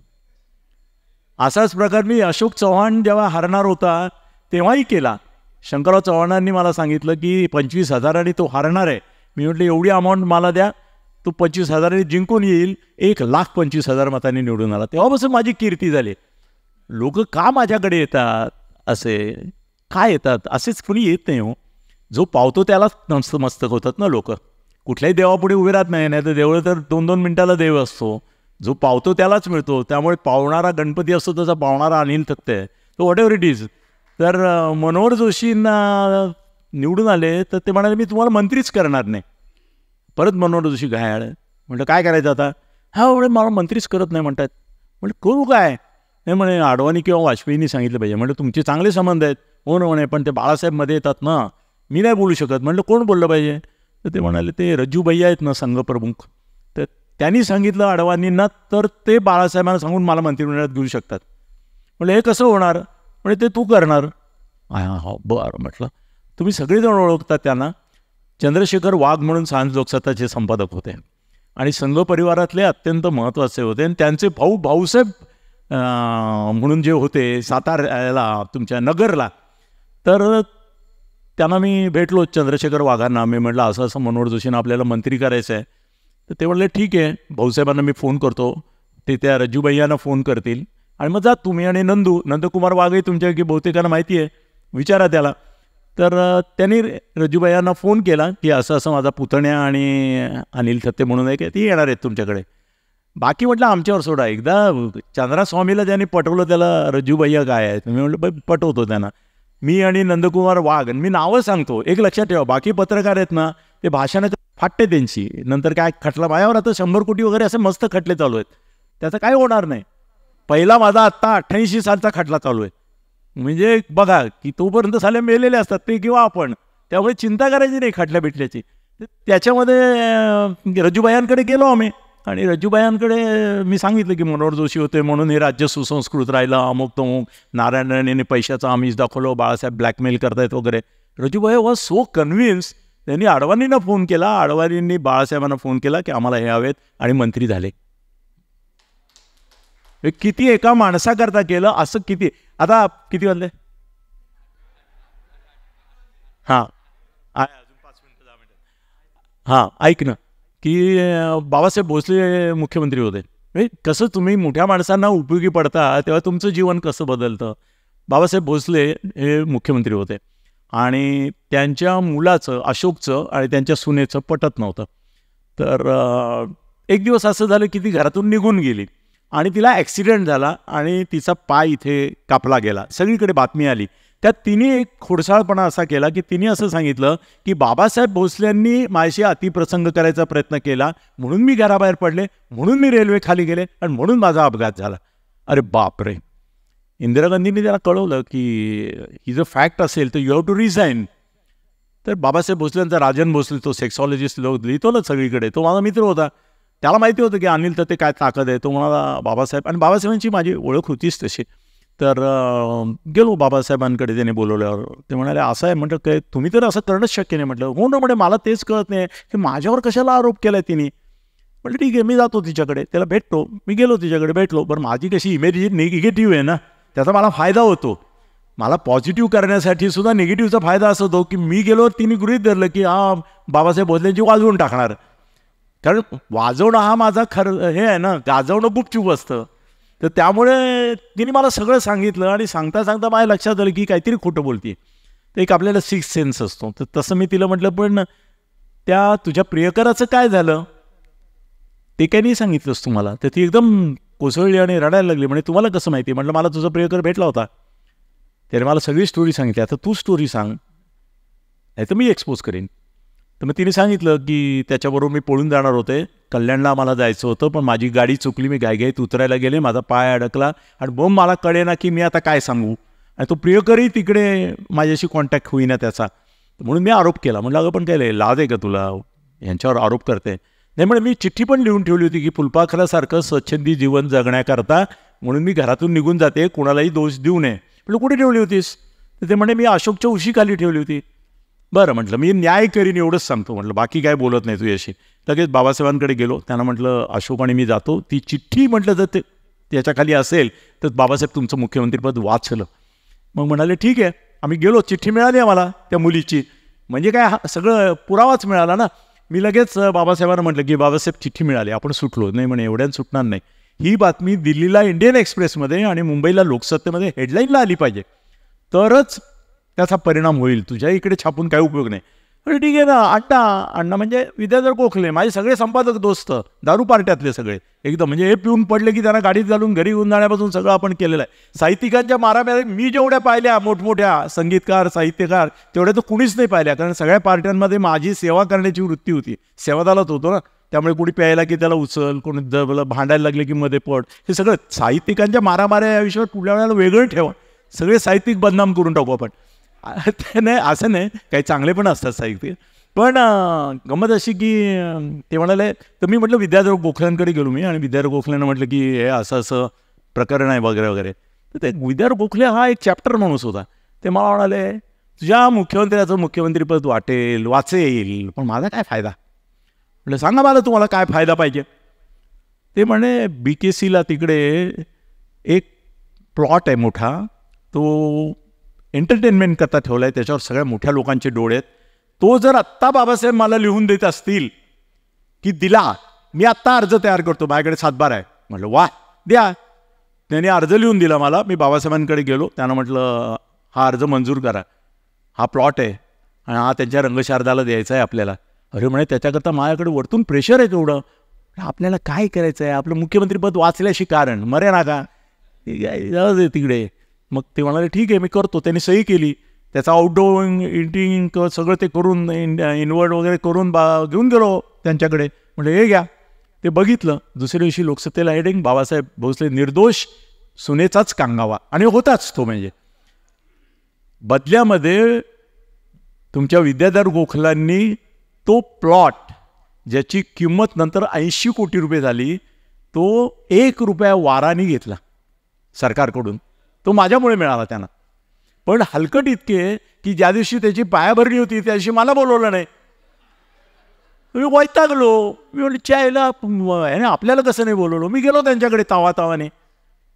असाच प्रकार मी अशोक चव्हाण जेव्हा हरणार होता तेव्हाही केला. शंकरराव चव्हाणांनी मला सांगितलं की 25,000 तो हरणार आहे. मी म्हटलं एवढी अमाऊंट मला द्या, तो 25,000 जिंकून येईल. 1,25,000 मतांनी निवडून आला. तेव्हापासून माझी कीर्ती झाली. लोक का माझ्याकडे येतात, असे काय येतात, असेच कुणी येत नाही हो. जो पावतो त्यालाच नतमस्तक होतात ना लोक. कुठल्याही देवापुढे उभे राहत नाही, नाही तर देवळं तर 2-2 मिनिटाला देव असतो. जो पावतो त्यालाच मिळतो. त्यामुळे पावणारा गणपती असतो, तसा पावणारा अनिल थत्ते आहे, तो व्हॉट एव्हर इट इज. तर मनोहर जोशींना निवडून आले तर ते म्हणाले मी तुम्हाला मंत्रीच करणार नाही. परत मनोहर जोशी घायाळ. म्हटलं काय करायचं आता? हा एवढे मला मंत्रीच करत नाही म्हणतात. म्हटलं करू काय? नाही म्हणे आडवाणी किंवा वाजपेयींनी सांगितलं पाहिजे. म्हटलं तुमचे चांगले संबंध आहेत. हो ना म्हणे, पण ते बाळासाहेब मध्ये येतात ना, मी नाही बोलू शकत. म्हटलं कोण बोललं पाहिजे? तर ते म्हणाले ते रज्जू भैया आहेत ना संघप्रमुख, तर त्यांनी सांगितलं अडवाणींना, तर ते बाळासाहेबांना सांगून मला मंत्रिमंडळात घेऊ शकतात. म्हटलं हे कसं होणार? म्हणजे ते तू करणार. हा बरं. म्हटलं तुम्ही सगळेजण ओळखतात त्यांना. चंद्रशेखर वाघ म्हणून सांज लोकसत्ताचे संपादक होते आणि संघ परिवारातले अत्यंत महत्त्वाचे होते. आणि त्यांचे भाऊ भाऊसाहेब म्हणून जे होते साताऱ्याला तुमच्या नगरला, तर त्यांना मी भेटलो चंद्रशेखर वाघांना. मी म्हटलं असं असं मनोहर जोशींना आपल्याला मंत्री करायचं आहे. तर ते म्हटले ठीक आहे, भाऊसाहेबांना मी फोन करतो, ते त्या रज्जूभैयांना फोन करतील आणि मग जा तुम्ही आणि नंदकुमार वाघही तुमच्यापैकी बहुतेकांना माहिती आहे, विचारा त्याला. तर त्यांनी रज्जूभैयांना फोन केला की असं असं माझा पुतण्या आणि अनिल थत्ते म्हणून आहे की ती येणार आहेत तुमच्याकडे. बाकी म्हटलं आमच्यावर सोडा. एकदा चंद्रास्वामीला ज्यांनी पटवलं त्याला रज्जूभैया काय आहेत. मी म्हटलं पटवतो त्यांना. मी आणि नंदकुमार वाघ, मी नावं सांगतो, एक लक्षात ठेवा. बाकी पत्रकार आहेत ना, ते भाषणं फाटते त्यांची. नंतर काय खटला माझ्यावर आता 100 कोटी वगैरे असे मस्त खटले चालू आहेत. त्याचं काय होणार नाही. पहिला माझा आत्ता 88 सालचा खटला चालू आहे. म्हणजे बघा की तोपर्यंत साले मेलेले असतात ते किंवा आपण, त्यामुळे चिंता करायची नाही खटल्या बिटल्याची. त्याच्यामध्ये रज्जूभैयांकडे गेलो आम्ही आणि रज्जूभैयांकडे मी सांगितलं की मनोहर जोशी होते म्हणून हे राज्य सुसंस्कृत राहिलं, अमुक तमुक, नारायण राणेने पैशाचं आमिष दाखवलं, बाळासाहेब ब्लॅकमेल करतायत वगैरे. रज्जूभाई वॉज सो कन्व्हिन्स. त्यांनी अडवाणींना फोन केला, अडवाणींनी बाळासाहेबांना फोन केला की आम्हाला हे हवेत आणि मंत्री झाले. किती एका माणसाकरता केलं असं. किती आता किती वाजले? हां अजून 5 मिनिटं 10 मिनिटं. हां ऐक ना, की बाबासाहेब भोसले मुख्यमंत्री होते. कसं तुम्ही मोठ्या माणसांना उपयोगी पडता तेव्हा तुमचं जीवन कसं बदलतं. बाबासाहेब भोसले हे मुख्यमंत्री होते आणि त्यांच्या मुलाचं अशोकचं आणि त्यांच्या सुनेचं पटत नव्हतं. तर एक दिवस असं झालं की ती घरातून निघून गेली आणि तिला ॲक्सिडेंट झाला आणि तिचा पाय इथे कापला गेला. सगळीकडे बातमी आली. त्यात तिने एक खोडसाळपणा असा केला की तिने असं सांगितलं की बाबासाहेब भोसल्यांनी माझ्याशी अतिप्रसंग करायचा प्रयत्न केला म्हणून मी घराबाहेर पडले, म्हणून मी रेल्वे खाली गेले आणि म्हणून माझा अपघात झाला. अरे बापरे. इंदिरा गांधींनी त्याला कळवलं की ही जर फॅक्ट असेल तर यू हॅव टू रिझाईन. तर बाबासाहेब भोसलेंचा राजन भोसले, तो सेक्सॉलॉजिस्ट लिहितो ना सगळीकडे, तो माझा मित्र होता. त्याला माहिती होतं की अनिल तर ते काय ताकद आहे. तो म्हणाला बाबासाहेब, आणि बाबासाहेबांची माझी ओळख होतीच तशी. तर गेलो बाबासाहेबांकडे, त्याने बोलवल्यावर ते म्हणाले असं आहे. म्हटलं काय तुम्ही तर असं करणंच शक्य नाही. म्हटलं हो ना, म्हणजे मला तेच कळत नाही की माझ्यावर कशाला आरोप केला आहे तिने. म्हटलं ठीक आहे मी जातो तिच्याकडे, त्याला भेटतो. मी गेलो तिच्याकडे, भेटलो. बरं माझी कशी इमेज निगेटिव्ह आहे ना, त्याचा मला फायदा होतो. मला पॉझिटिव्ह करण्यासाठी सुद्धा निगेटिव्हचा फायदा असा होतो की मी गेलो, तिने गृहीत धरलं की हा बाबासाहेब भोसलेंची वाजवून टाकणार. कारण वाजवणं हा माझा हे आहे ना, गाजवणं गुपचूप असतं. तर त्यामुळे तिने मला सगळं सांगितलं आणि सांगता सांगता माझ्या लक्षात आलं की काहीतरी खोटं बोलते. तर एक आपल्याला 6th सेन्स असतो. तर तसं मी तिला म्हटलं पण त्या तुझ्या प्रियकराचं काय झालं ते काही नाही सांगितलंस तुम्हाला. तर ती एकदम कोसळली आणि रडायला लागली. म्हणजे तुम्हाला कसं माहिती? म्हटलं मला तुझा प्रियकर भेटला होता, त्याने मला सगळी स्टोरी सांगितली. आता तू स्टोरी सांग, नाही तर मी एक्सपोज करेन. तर मग तिने सांगितलं की त्याच्याबरोबर मी पळून जाणार होते, कल्याणला मला जायचं होतं, पण माझी गाडी चुकली, मी घाईघाईत उतरायला गेले, माझा पाय अडकला आणि मग मला कळेना की मी आता काय सांगू. आणि तो प्रियकरही तिकडे माझ्याशी कॉन्टॅक्ट होईना त्याचा. म्हणून मी आरोप केला. म्हटलं अगं पण काय लाज आहे का तुला, यांच्यावर आरोप करते. नाही म्हणजे मी चिठ्ठी पण लिहून ठेवली होती की फुलपाखरासारखं स्वच्छंदी जीवन जगण्याकरता म्हणून मी घरातून निघून जाते, कुणालाही दोष देऊ नये. म्हटलं कुठे ठेवली होतीस? तर ते म्हणे मी अशोकच्या उशीखाली ठेवली होती. बरं म्हटलं मी न्याय करीन एवढंच सांगतो म्हटलं, बाकी काय बोलत नाही तुझ्याशी. लगेच बाबासाहेबांकडे गेलो. त्यांना म्हटलं अशोक आणि मी जातो, ती चिठ्ठी म्हटलं जर ते त्याच्याखाली असेल तर बाबासाहेब तुमचं मुख्यमंत्रीपद वाचलं. मग म्हणाले ठीक आहे. आम्ही गेलो, चिठ्ठी मिळाली आम्हाला त्या मुलीची, म्हणजे काय सगळं पुरावाच मिळाला ना. मी लगेच बाबासाहेबांना म्हटलं की बाबासाहेब चिठ्ठी मिळाली, आपण सुटलो. नाही म्हणे एवढ्यानं सुटणार नाही, ही बातमी दिल्लीला इंडियन एक्सप्रेसमध्ये आणि मुंबईला लोकसत्तेमध्ये हेडलाईनला आली पाहिजे, तरच त्याचा परिणाम होईल. तुझ्या इकडे छापून काही उपयोग नाही. अरे ठीक आहे ना. अण्णा म्हणजे विद्याधर गोखले माझे सगळे संपादक दोस्त, दारू पार्ट्यातले सगळे एकदम, म्हणजे हे पिऊन पडले की त्यांना गाडीत घालून घरी घेऊन जाण्यापासून सगळं आपण केलेलं आहे. साहित्यिकांच्या मारामारी मी जेवढ्या पाहिल्या, मोठमोठ्या संगीतकार साहित्यकार, तेवढ्या तर कुणीच नाही पाहिल्या, कारण सगळ्या पार्ट्यांमध्ये माझी सेवा करण्याची वृत्ती होती. सेवादालाच होतो ना, त्यामुळे कोणी प्यायला की त्याला उचल, कोणी भांडायला लागले की मध्ये पड, हे सगळं साहित्यिकांच्या मारामाऱ्या या विषयावर पुढल्या वेळेला वेगळं ठेवा. सगळे साहित्यिक बदनाम करून टाकू आपण. ते नाही असं नाही, काही चांगले पण असतात साहित्य. पण गंमत अशी की ते म्हणाले, तर मी म्हटलं विद्याधर गोखल्यांकडे गेलो मी, आणि विद्याधर गोखलेनं म्हटलं की हे असं असं प्रकरण आहे वगैरे वगैरे. तर ते विद्याधर गोखले हा एक चॅप्टर माणूस होता. ते मला म्हणाले तुझ्या मुख्यमंत्र्याचं मुख्यमंत्रीपद वाचेल, पण माझा काय फायदा? म्हटलं सांगा मला तुम्हाला काय फायदा पाहिजे. ते म्हणे BKCला तिकडे एक प्लॉट आहे मोठा, तो एंटरटेनमेंट करता ठेवला आहे, त्याच्यावर सगळ्या मोठ्या लोकांचे डोळे आहेत. तो जर आत्ता बाबासाहेब मला लिहून देत असतील की दिला, मी आत्ता अर्ज तयार करतो, माझ्याकडे 7/12 आहे. म्हटलं वा द्या. त्याने अर्ज लिहून दिला मला. मी बाबासाहेबांकडे गेलो, त्यांना म्हटलं हा अर्ज मंजूर करा, हा प्लॉट आहे आणि हा त्यांच्या रंगशारदाला द्यायचा आहे आपल्याला. अरे म्हणे त्याच्याकरता माझ्याकडे वरतून प्रेशर आहे तेवढं, आपल्याला काय करायचं आहे, आपलं मुख्यमंत्रीपद वाचल्याशी कारण मरे ना का, जाऊ दे तिकडे. मग ते म्हणाले ठीक आहे मी करतो. त्यांनी सही केली, त्याचा आउटडोअर इंटिंग सगळं ते करून इन्वर्ट वगैरे करून घेऊन गेलो त्यांच्याकडे. म्हणजे हे घ्या. ते बघितलं. दुसऱ्या दिवशी लोकसत्तेला हेडिंग, बाबासाहेब भोसले निर्दोष सुनेचाच कांगावा. आणि होताच तो. म्हणजे बदल्यामध्ये तुमच्या विद्याधर गोखलांनी तो प्लॉट, ज्याची किंमत नंतर 80 कोटी रुपये झाली, तो 1 रुपया वाराने घेतला सरकारकडून. तो माझ्यामुळे मिळाला त्यांना. पण हलकट इतके की ज्या दिवशी त्याची पायाभरणी होती त्या दिवशी मला बोलवलं नाही. मी वैतागलो. मी म्हटलं चायला आपल्याला कसं नाही बोलवलं. मी गेलो त्यांच्याकडे तावाने.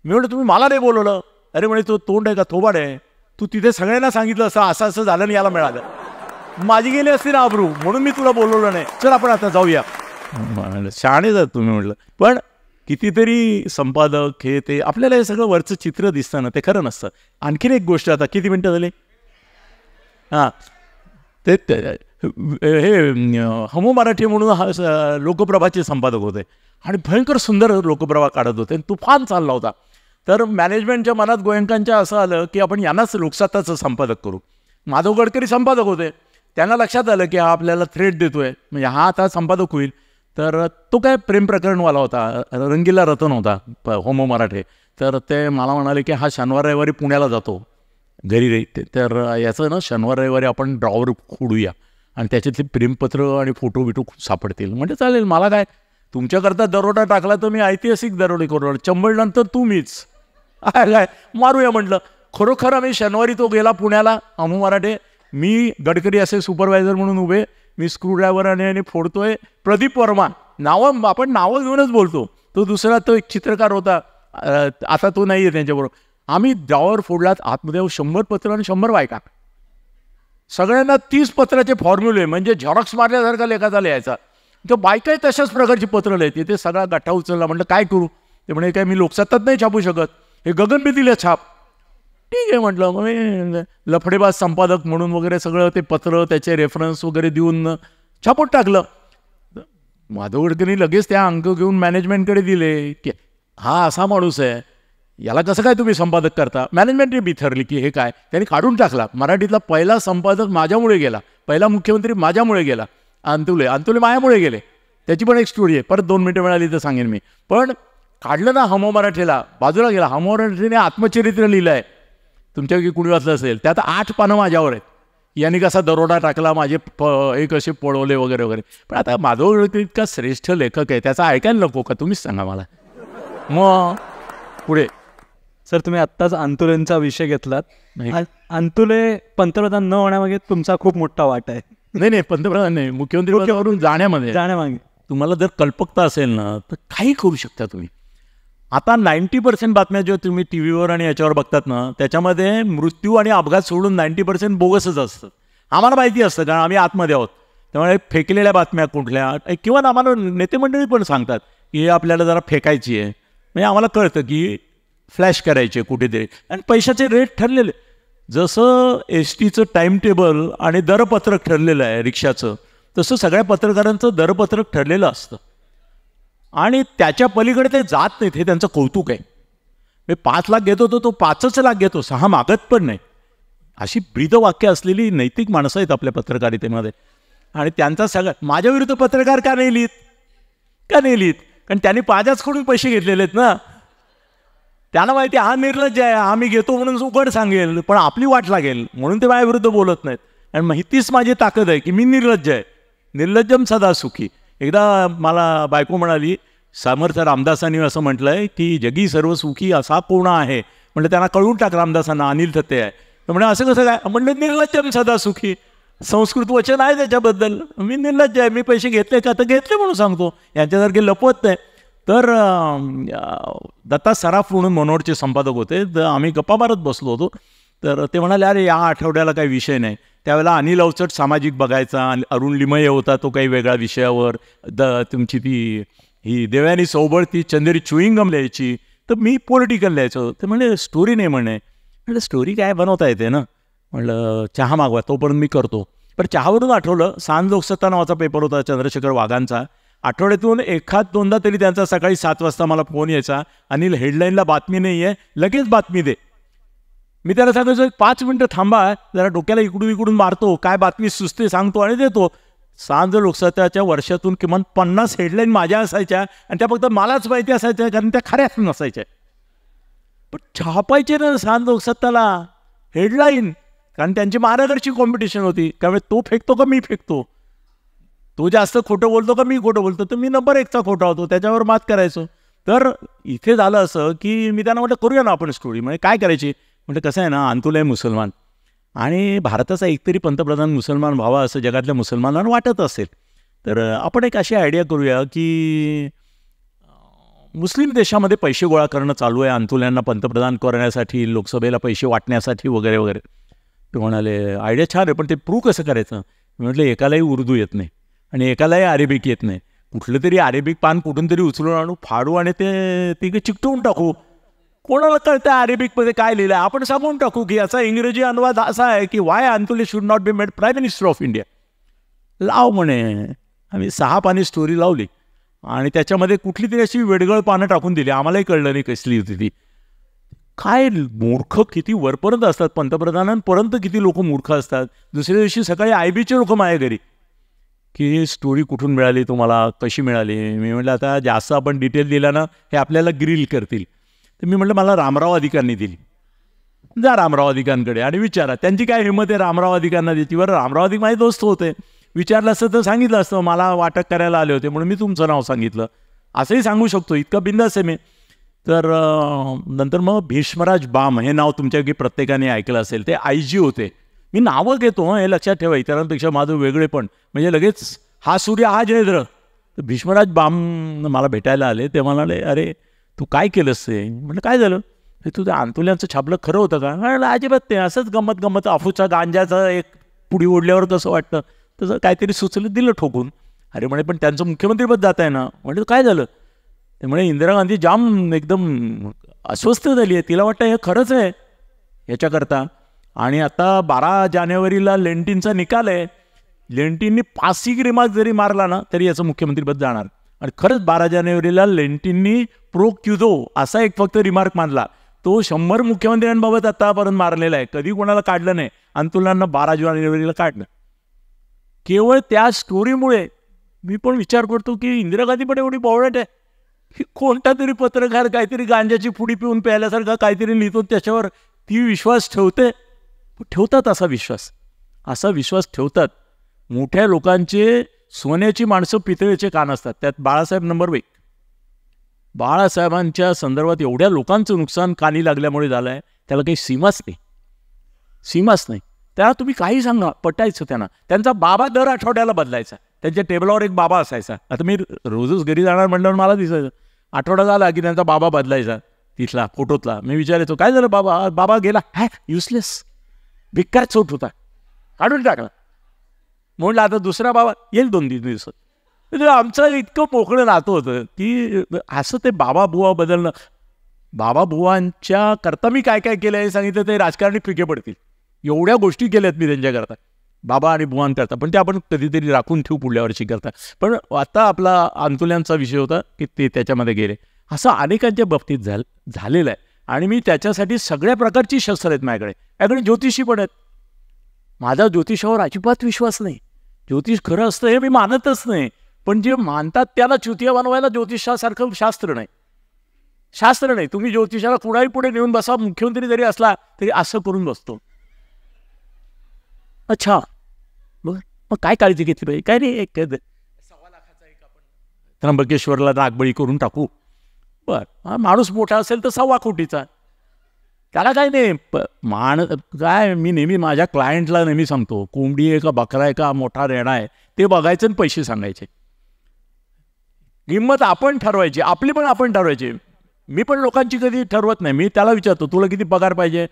मी म्हटलं तुम्ही मला नाही बोलवलं. अरे म्हणे तो तोंड आहे का थोबाड आहे, तू तिथे सगळ्यांना सांगितलं असं असं झालं आणि याला मिळालं, माझी गेली असती ना आबरू, म्हणून मी तुला बोलवलं नाही, चल आपण आता जाऊया. शहाणे जात तुम्ही म्हटलं. पण कितीतरी संपादक हे ते आपल्याला हे सगळं वरचं चित्र दिसतं ना, ते खरं नसतं. आणखीन एक गोष्ट, आता किती मिनटं झाले? हां, ते हे हमो मराठी म्हणून हा लोकप्रभाचे संपादक होते आणि भयंकर सुंदर लोकप्रभा काढत होते. तुफान चालला होता. तर मॅनेजमेंटच्या मनात गोयंकांच्या असं आलं की आपण यांनाच लोकसत्ताचं संपादक करू. माधव गडकरी संपादक होते. त्यांना लक्षात आलं की हा आपल्याला थ्रेट देतोय, म्हणजे हा आता संपादक होईल. तर तो काय प्रेम प्रकरणवाला होता, रंगीला रतन होता होमो मराठे. तर ते मला म्हणाले की हा शनिवार रविवारी पुण्याला जातो घरी, तर याचं ना शनिवार रविवारी आपण ड्रॉवर खोडूया आणि त्याच्यातले प्रेमपत्र आणि फोटो बिटो सापडतील. म्हणजे चालेल, मला काय, तुमच्याकरता दरोडा टाकला तर मी ऐतिहासिक दरोडे करू, चंबळनंतर तुम्हीच काय मारूया म्हटलं. खरोखर आम्ही शनिवारी तो गेला पुण्याला, होमो मराठे, मी गडकरी असे सुपरवायझर म्हणून उभे, मी स्क्रूड्रायव्हर आणि फोडतोय. प्रदीप वर्मा, नावं आपण नावं घेऊनच बोलतो. तो दुसरा तो एक चित्रकार होता, आता तो नाही आहे त्यांच्याबरोबर. आम्ही ड्रॉवर फोडलात, आतमध्ये 100 पत्र आणि 100 बायका, सगळ्यांना 30 पत्राचे फॉर्म्युले, म्हणजे झेरॉक्स मारल्यासारखा लेखाचा लिहायचा. तर बायकाही तशाच प्रकारची पत्र लिहायची. ते सगळा गठ्ठा उचलला. म्हटलं काय करू? ते म्हणे काय मी लोकसत्तात नाही छापू शकत, हे गगनभेदीला छाप. ठीक आहे म्हटलं. मग मी लफडेबाज संपादक म्हणून वगैरे सगळं ते पत्र त्याचे रेफरन्स वगैरे देऊन छापून टाकलं. माधव गडकरी लगेच त्या अंक घेऊन मॅनेजमेंटकडे दिले की हा असा माणूस आहे, याला कसं काय तुम्ही संपादक करता. मॅनेजमेंटने बिथरली की हे काय. त्यांनी काढून टाकला. मराठीतला पहिला संपादक माझ्यामुळे गेला, पहिला मुख्यमंत्री माझ्यामुळे गेला. अंतुले माझ्यामुळे गेले. त्याची पण एक स्टोरी आहे, परत 2 मिनिटं मिळाली तर सांगेन मी. पण काढलं ना हमो मराठीला, बाजूला गेला. हमो मराठीने आत्मचरित्र लिहिलं आहे, तुमच्यापैकी कुणी वाचलं असेल. त्यात 8 पानं माझ्यावर आहेत. यांनी कसा दरोडा टाकला, माझे हे कसे पळवले वगैरे वगैरे. पण आता माधव गडकरी इतका श्रेष्ठ लेखक आहे, त्याचा ऐकायला नको का? तुम्हीच सांगा मला. मग पुढे सर तुम्ही आत्ताच अंतुलेंचा विषय घेतलात. अंतुले पंतप्रधान न होण्यामागे तुमचा खूप मोठा वाटा आहे. नाही पंतप्रधान नाही, मुख्यमंत्रीवरून जाण्यामागे तुम्हाला जर कल्पकता असेल ना तर काही करू शकता तुम्ही. आता 90% बातम्या ज्या तुम्ही टी व्हीवर आणि याच्यावर बघतात ना त्याच्यामध्ये मृत्यू आणि अपघात सोडून 90% बोगसच असतं. आम्हाला माहिती असतं कारण आम्ही आतमध्ये आहोत. त्यामुळे फेकलेल्या बातम्या कुठल्या किंवा आम्हाला नेते मंडळी पण सांगतात की हे आपल्याला जरा फेकायची आहे. म्हणजे आम्हाला कळतं की फ्लॅश करायचे कुठेतरी आणि पैशाचे रेट ठरलेले. जसं एस टीचं टाईम टेबल आणि दरपत्रक ठरलेलं आहे रिक्षाचं, तसं सगळ्या पत्रकारांचं दरपत्रक ठरलेलं असतं आणि त्याच्या पलीकडे ते जात नाहीत. हे त्यांचं कौतुक आहे. मी 5 लाख घेतो तो 5 लाख घेतो, 6 मागत पण नाही. अशी ब्रीदवाक्य असलेली नैतिक माणसं आहेत आपल्या पत्रकारितेमध्ये. आणि त्यांचा सगळ्यात माझ्या विरुद्ध पत्रकार का नाही लिहित कारण त्यांनी माझ्याचकडून पैसे घेतलेले आहेत ना. त्यांना माहिती हा निर्लज्ज आहे, आम्ही घेतो म्हणून उघड सांगेल पण आपली वाट लागेल म्हणून ते माझ्या विरुद्ध बोलत नाहीत. आणि माहितीच माझी ताकद आहे की मी निर्लज्ज आहे. निर्लज्जम सदा सुखी. एकदा मला बायको म्हणाली, समर्थ रामदासांनी असं म्हटलं आहे की जगी सर्व सुखी असा कोण आहे. म्हटलं त्यांना कळून टाक रामदासांना, अनिल थत्ते आहे. तर म्हणजे असं कसं काय म्हणलं, निर्लज्जम सदा सुखी संस्कृत वचन आहे त्याच्याबद्दल. मी निर्लज्ज आहे, मी पैसे घेतले का तर घेतले म्हणून सांगतो, यांच्यासारखे लपवत नाही. तर दत्ता सराफ म्हणून मनोहरचे संपादक होते, तर आम्ही गप्पा मारत बसलो होतो. तर ते म्हणाले अरे या आठवड्याला काही विषय नाही. त्यावेळेला अनिल अवचट सामाजिक बघायचा, अरुण लिमये होता तो काही वेगळ्या विषयावर, तुमची ती ही देवयानी सोबळ ती चंदेरी चुईंगम लिहायची, तर मी पॉलिटिकल लिहायचो. ते म्हणजे स्टोरी नाही म्हटलं स्टोरी काय बनवता येते ना. म्हटलं चहा मागवा, तोपर्यंत मी करतो. पण चहावरून आठवलं, सांज लोकसत्ता नावाचा पेपर होता चंद्रशेखर वाघांचा. आठवड्यातून एखाद दोनदा तरी त्यांचा सकाळी 7 वाजता मला फोन यायचा, अनिल हेडलाईनला बातमी नाही आहे, लगेच बातमी दे. मी त्याला सांगायचो 5 मिनटं थांबा, जरा डोक्याला इकडून मारतो, काय बातमी सुचते सांगतो आणि देतो. सांज लोकसत्ताच्या वर्षातून किमान 50 हेडलाईन माझ्या असायच्या आणि त्या फक्त मलाच माहिती असायच्या कारण त्या खऱ्याच नसायच्या. पण छापायचे ना सांज लोकसत्ताला हेडलाईन, कारण त्यांची मारागडची कॉम्पिटिशन होती. त्यामुळे तो फेकतो का मी फेकतो, तो जास्त खोटं बोलतो का मी खोटं बोलतो, तर मी नंबर 1चा खोटा होतो, त्याच्यावर मात करायचो. तर इथे झालं असं की मी त्यांना म्हटलं करूया ना आपण स्टोरी. म्हणजे काय करायची, म्हणजे कसं आहे ना, अंतुल आहे मुसलमान आणि भारताचा एकतरी पंतप्रधान मुसलमान व्हावा असं जगातल्या मुसलमानांना वाटत असेल. तर आपण एक अशी आयडिया करूया की मुस्लिम देशामध्ये पैसे गोळा करणं चालू आहे अंतुल यांना पंतप्रधान करण्यासाठी, लोकसभेला पैसे वाटण्यासाठी वगैरे वगैरे. ते म्हणाले आयडिया छान आहे, पण ते प्रूव्ह कसं करायचं. मी म्हटलं एकालाही उर्दू येत नाही आणि एकालाही अरेबिक येत नाही. कुठलं तरी अरेबिक पान कुठून तरी उचलून आणू, फाडू आणि ते चिकटवून टाकू. कोणाला कळतं अरेबिकमध्ये काय लिहिलं आहे, आपण सांगून टाकू की याचा इंग्रजी अनुवाद असा आहे की Y Antule should not be made prime minister of India. लाव म्हणे. आम्ही 6 पानी स्टोरी लावली आणि त्याच्यामध्ये कुठली तरी अशी वेडगळ पानं टाकून दिली. आम्हालाही कळलं नाही कसली होती ती. काय मूर्ख किती वरपर्यंत असतात, पंतप्रधानांपर्यंत किती लोक मूर्ख असतात. दुसऱ्या दिवशी सकाळी IB चे लोक माझ्या घरी की स्टोरी कुठून मिळाली तुम्हाला, कशी मिळाली. मी म्हटलं आता जास्त आपण डिटेल दिला ना हे आपल्याला ग्रिल करतील. तर मी म्हटलं मला रामराव अधिकांनी दिली. जा रामराव अधिकांकडे आणि विचारा त्यांची काय हिंमत आहे रामराव अधिकांना द्यायची. बरं रामराव अधिक माझे दोस्त होते, विचारलं असतं तर सांगितलं असतं मला वाटप करायला आले होते म्हणून मी तुमचं नाव सांगितलं, असंही सांगू शकतो, इतका बिंदास आहे मी. तर नंतर मग भीष्मराज बाम हे नाव तुमच्यापैकी प्रत्येकाने ऐकलं असेल. ते IG होते. मी नावं घेतो हे लक्षात ठेवा, इतरांपेक्षा माझं वेगळे पण, म्हणजे लगेच हा सूर्य हा जयद्र. तर भीष्मराज बाम मला भेटायला आले. ते म्हणाले अरे तू काय केलंस ते. म्हटलं काय झालं, हे तुझं अंतुल्यांचं छापलं खरं होतं का. म्हटलं अजिबात ते असंच गंमत अफूचा गांजाचा एक पुडी ओढल्यावर कसं वाटतं तसं काहीतरी सुचलं, दिलं ठोकून. अरे म्हणे पण त्यांचं मुख्यमंत्रीपद जात आहे ना. म्हणजे काय झालं. ते म्हणे इंदिरा गांधी जाम एकदम अस्वस्थ झाली आहे, तिला वाटतं हे खरंच आहे याच्याकरता. आणि आता 12 जानेवारीला लेंटिनचा निकाल आहे, लेंटिननी 5 रिमार्क जरी मारला ना तरी याचं मुख्यमंत्रीपद जाणार. आणि खरंच 12 जानेवारीला लेंटिननी प्रो क्युदो असा एक फक्त रिमार्क मानला, तो 100 मुख्यमंत्र्यांबाबत आतापर्यंत मारलेला आहे, कधी कोणाला काढलं नाही. अंतुलांना 12 जानेवारीला काढलं केवळ त्या स्टोरीमुळे. मी पण विचार करतो की इंदिरा गांधी पण एवढी बावळट आहे की कोणता तरी पत्रकार काहीतरी गांजाची पुडी पिऊन प्यायल्यासारखं काहीतरी लिहितो, त्याच्यावर ती विश्वास ठेवतात. असा विश्वास ठेवतात. मोठ्या लोकांचे सोन्याची माणसं पितळेचे कान असतात. त्यात बाळासाहेब नंबर 1. बाळासाहेबांच्या संदर्भात एवढ्या लोकांचं नुकसान कानी लागल्यामुळे झालं आहे, त्याला काही सीमाच नाही. त्याला तुम्ही काही सांगा, पटायचं त्यांना. त्यांचा बाबा दर आठवड्याला बदलायचा. त्यांच्या टेबलावर एक बाबा असायचा. आता मी रोजच घरी जाणार म्हटल्यावर मला दिसायचं, आठवडा झाला की त्यांचा बाबा बदलायचा तिथला फोटोतला. मी विचारायचो, काय झालं बाबा? बाबा गेला. युसलेस, भिक्कार चोट होता, काढून टाकला. म्हणलं आता दुसरा बाबा येईल 2-3 दिवसात. म्हणजे आमचं इतकं मोकळं नातं होतं की असं ते बाबा बुवा बदलणं. बाबा बुवांच्या करता मी काय काय केलं हे सांगितलं ते राजकारणी फिके पडतील. एवढ्या गोष्टी केल्यात मी त्यांच्याकरता, बाबा आणि बुवांकरता, पण ते आपण कधीतरी राखून ठेवू पुढल्या वर्षी करता. पण आता आपला अंतुल्यांचा विषय होता की ते त्याच्यामध्ये गेले. असं अनेकांच्या बाबतीत झालेलं आहे. आणि मी त्याच्यासाठी सगळ्या प्रकारची शस्त्र आहेत माझ्याकडे ज्योतिषी पण आहेत. माझा ज्योतिषावर अजिबात विश्वास नाही. ज्योतिष खरं असतं हे मी मानतच नाही. पण जे मानतात त्याला चुतिया बनवायला ज्योतिषासारखं शास्त्र नाही. तुम्ही ज्योतिषाला कुणाही पुढे नेऊन बसा, मुख्यमंत्री जरी असला तरी असं करून बसतो. अच्छा बरं, मग काय काळजी घेतली पाहिजे? काय नाही, 1.25 लाखाचा एक आपण त्र्यंबकेश्वरला नागबळी करून टाकू. बरं, माणूस मोठा असेल तर 1.25 कोटीचा, त्याला काय नाही. काय मी नेहमी माझ्या क्लायंटला नेहमी सांगतो, कोंबडी आहे का बकरा आहे का मोठा रेडा आहे ते बघायचं आणि पैसे सांगायचे. किंमत आपण ठरवायची, आपली पण आपण ठरवायची. मी पण लोकांची कधी ठरवत नाही. मी त्याला विचारतो, तुला किती पगार पाहिजे?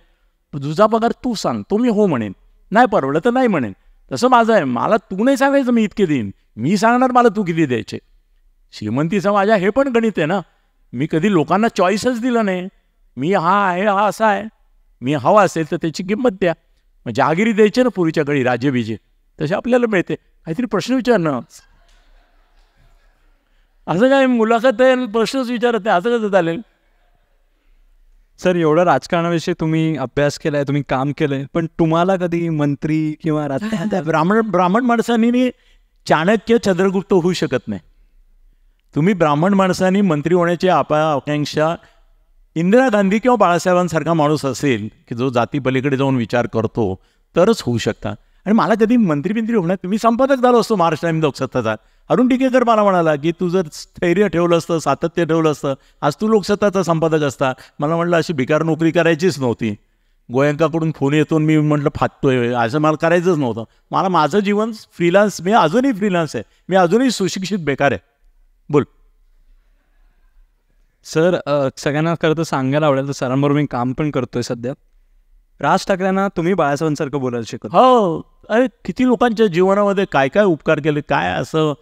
तुझा पगार तू सांग, तो मी हो म्हणेन, नाही परवडलं तर नाही म्हणेन. तसं माझं आहे, मला तू नाही सांगायचं मी इतके देईन, मी सांगणार मला तू किती द्यायचे. श्रीमंतीचा माझ्या हे पण गणित आहे ना. मी कधी लोकांना चॉईसच दिलं नाही. मी हा आहे, हा असा आहे, मी हवा असेल तर त्याची किंमत द्या. मग जहागिरी द्यायची ना पूर्वीच्या काळी, राज्यबीजे, तसे आपल्याला मिळते. काहीतरी प्रश्न विचारणं, असं काय मुलाखत आहे प्रश्नच विचारत नाही, असं कसं चालेल? सर, एवढं राजकारणाविषयी तुम्ही अभ्यास केलाय, तुम्ही काम केलंय, पण तुम्हाला कधी मंत्री किंवा ब्राह्मण माणसांनी चाणक्य चंद्रगुप्त होऊ शकत नाही. तुम्ही ब्राह्मण माणसांनी मंत्री होण्याची आकांक्षा इंदिरा गांधी किंवा बाळासाहेबांसारखा माणूस असेल की जो जातीपलीकडे जाऊन विचार करतो तरच होऊ शकता. आणि मला कधी मंत्री होण्यात, मी संपादक झालो असतो महाराष्ट्र टाइम्स लोकसत्ताचा. अरुण टिकेकर मला म्हणाला की तू जर स्थैर्य ठेवलं असतं, सातत्य ठेवलं असतं, आज तू लोकसत्ताचा संपादक असता. मला म्हटलं अशी बेकार नोकरी करायचीच नव्हती. गोयंकाकडून फोन येतो, मी म्हटलं फाटतोय, असं मला करायचंच नव्हतं. मला माझं जीवन फ्रीलान्स, मी अजूनही फ्रीलान्स आहे, मी अजूनही सुशिक्षित बेकार आहे. बोल सर. सगळ्यांना खरं तर सांगायला आवडेल, तर सरांबरोबर मी काम पण करतोय सध्या. राज ठाकरेंना तुम्ही बाळासाहेबांसारखं बोलायला शिकत. हो, अरे किती लोकांच्या जीवनामध्ये काय काय उपकार केले, काय असं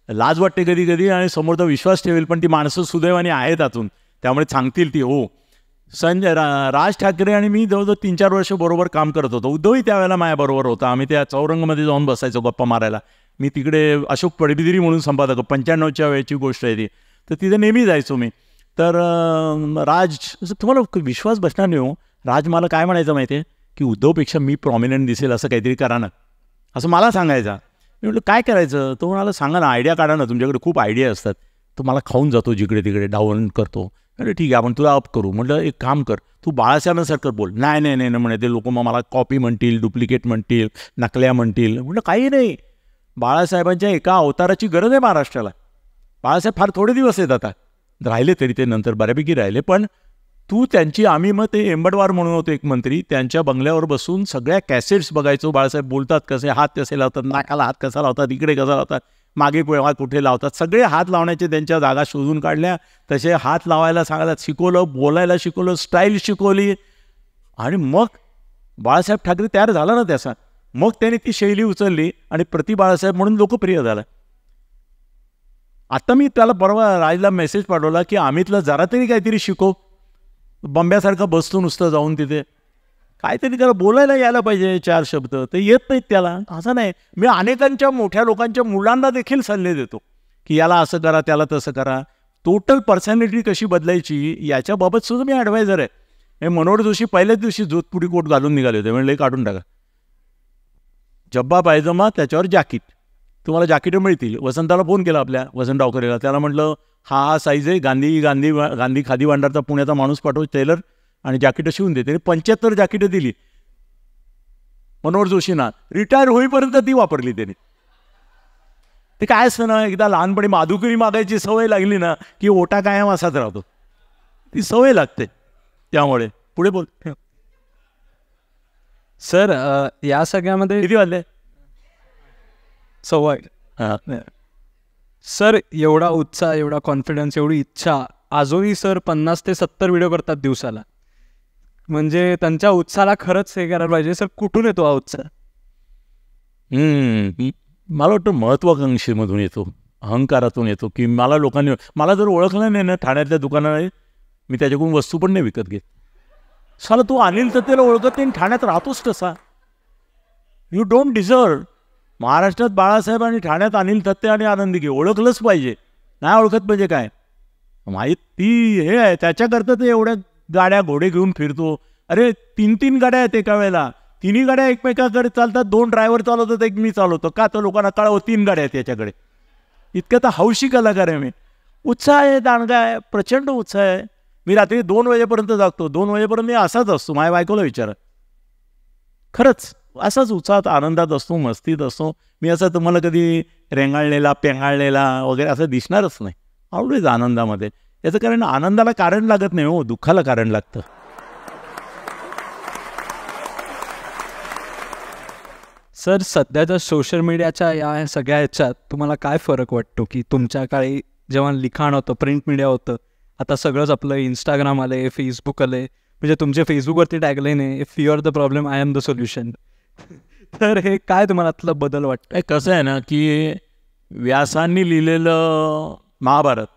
लाज वाटते कधी कधी. आणि समोरचा विश्वास ठेवेल, पण ती माणसं सुदैवाने आहेत आतून, त्यामुळे सांगतील ती हो. राज ठाकरे आणि मी जवळजवळ 3-4 वर्ष बरोबर काम करत होतो. उद्धवही त्यावेळेला माझ्याबरोबर होता. आम्ही त्या चौरंगमध्ये जाऊन बसायचो गप्पा मारायला. मी तिकडे अशोक पडबिदिरी म्हणून संपादक, 95च्या वेळेची गोष्ट आहे ती, तर तिथे नेहमी जायचो मी. तर राज, तुम्हाला विश्वास बसणार नाही हो, राज मला काय म्हणायचं माहिती आहे की उद्धवपेक्षा मी प्रॉमिनंट दिसेल असं काहीतरी करा ना, असं मला सांगायचा. मी म्हटलं काय करायचं? तो म्हणाला सांगा ना, आयडिया काढा ना, तुमच्याकडे खूप आयडिया असतात. तो मला खाऊन जातो जिकडे तिकडे, डाऊन करतो. अरे ठीक आहे, आपण तुला अप करू. म्हटलं एक काम कर, तू बाळासाहेबांसारखं बोल. नाही म्हणे, ते लोक मग मला कॉपी म्हणतील, डुप्लिकेट म्हणतील, नकल्या म्हणतील. म्हटलं काही नाही, बाळासाहेबांच्या एका अवताराची गरज आहे महाराष्ट्राला. बाळासाहेब फार थोडे दिवस आहेत आता, राहिले तरी ते नंतर बऱ्यापैकी राहिले. पण तू त्यांची, आम्ही मग ते एंबडवार म्हणून होते एक मंत्री, त्यांच्या बंगल्यावर बसून सगळ्या कॅसेट्स बघायचो. बाळासाहेब बोलतात कसे, हात कसे लावतात, नाकाला हात कसा लावतात, इकडे कसा लावतात, मागे कुठे लावतात, सगळे हात लावण्याचे त्यांच्या जागा शोधून काढल्या. तसे हात लावायला सांगायला शिकवलं, बोलायला शिकवलं, स्टाईल शिकवली. आणि मग बाळासाहेब ठाकरे तयार झाला ना त्याचा. मग त्याने ती शैली उचलली आणि बाळासाहेब म्हणून लोकप्रिय झाला. आता मी त्याला परवा राजला मेसेज पाठवला की अमितला जरा तरी काहीतरी शिकव. बंब्यासारखं बसतो नुसतं जाऊन तिथे, काहीतरी त्याला बोलायला यायला पाहिजे 4 शब्द, ते येत नाहीत त्याला. असं नाही, मी अनेकांच्या मोठ्या लोकांच्या मुलांना देखील सल्ले देतो की याला असं करा, त्याला तसं करा. टोटल पर्सनॅलिटी कशी बदलायची याच्याबाबत सुद्धा मी ॲडवायझर आहे. हे मनोहर जोशी पहिल्याच दिवशी जोधपुरी कोट घालून निघाले होते, म्हणले काढून टाका, जब्बा पायजमा त्याच्यावर जॅकेट, तुम्हाला जॅकेटं मिळतील. वसंताला फोन केला, आपल्या वसंत डावकरेला, त्याला म्हटलं हा साईज आहे, गांधी खादी भांडारचा पुण्याचा माणूस पाठव, टेलर, आणि जॅकेटं शिवून दे. त्याने 75 जॅकेटं दिली मनोहर जोशींना. रिटायर होईपर्यंत ती वापरली त्याने. ते काय असतं ना, एकदा लहानपणी माधुकरी मागायची सवय लागली ना की ओटा कायम असाच राहतो. ती सवय लागते. त्यामुळे पुढे बोल. सर या सगळ्यामध्ये किती वाजले? सवय. हां. सर एवढा उत्साह, एवढा कॉन्फिडन्स, एवढी इच्छा, आजोही सर 50 ते 70 व्हिडिओ करतात दिवसाला. म्हणजे त्यांच्या उत्साहाला खरंच हे करायला पाहिजे. सर कुठून येतो हा उत्साह? मला वाटतं महत्त्वाकांक्षेमधून येतो, अहंकारातून येतो. की मला लोकांनी, मला जर ओळखलं नाही ना ठाण्यातल्या दुकानाने, मी त्याच्याकडून वस्तू पण नाही विकत घेत. साला तू अनिल दत्तेला ओळखत नाही, ठाण्यात राहतोच कसा? You don't deserve. महाराष्ट्रात बाळासाहेब आणि ठाण्यात अनिल दत्ते आणि आनंद दिघे ओळखलंच पाहिजे. नाही ओळखत म्हणजे काय? माहीत ती हे आहे, त्याच्याकरता ते एवढ्या गाड्या घोडे घेऊन फिरतो. अरे 3 गाड्या आहेत एका वेळेला, 3 गाड्या एकमेकाकडे चालतात. 2 ड्रायव्हर चालवतात, एक मी चालवतो. का तर लोकांना कळावं 3 गाड्या आहेत याच्याकडे. इतकं तर हौशी कलाकार आहे मी. उत्साह आहे, दांडगा आहे, प्रचंड उत्साह आहे. मी रात्री 2 वाजेपर्यंत जागतो. 2 वाजेपर्यंत मी असाच असतो. माझ्या बायकोला विचारा. खरंच असाच उत्साहात, आनंदात असतो, मस्तीत असतो मी. असं तुम्हाला कधी रेंगाळलेला, पेंगाळलेला वगैरे असं दिसणारच नाही. ऑलवेज आनंदामध्ये. याचं कारण आनंदाला कारण लागत नाही हो, दुःखाला कारण लागतं. सर सध्याच्या सोशल मीडियाच्या या सगळ्या ह्याच्यात तुम्हाला काय फरक वाटतो? की तुमच्या काळी जेव्हा लिखाण होतं, प्रिंट मीडिया होतं, आता सगळंच आपलं इंस्टाग्राम आले, फेसबुक आले. म्हणजे तुमचे फेसबुकवरती टाकले नाही, if you are the problem I am the solution. तर हे काय तुम्हाला आतला बदल वाटतं? कसं आहे ना, की व्यासांनी लिहिलेलं महाभारत,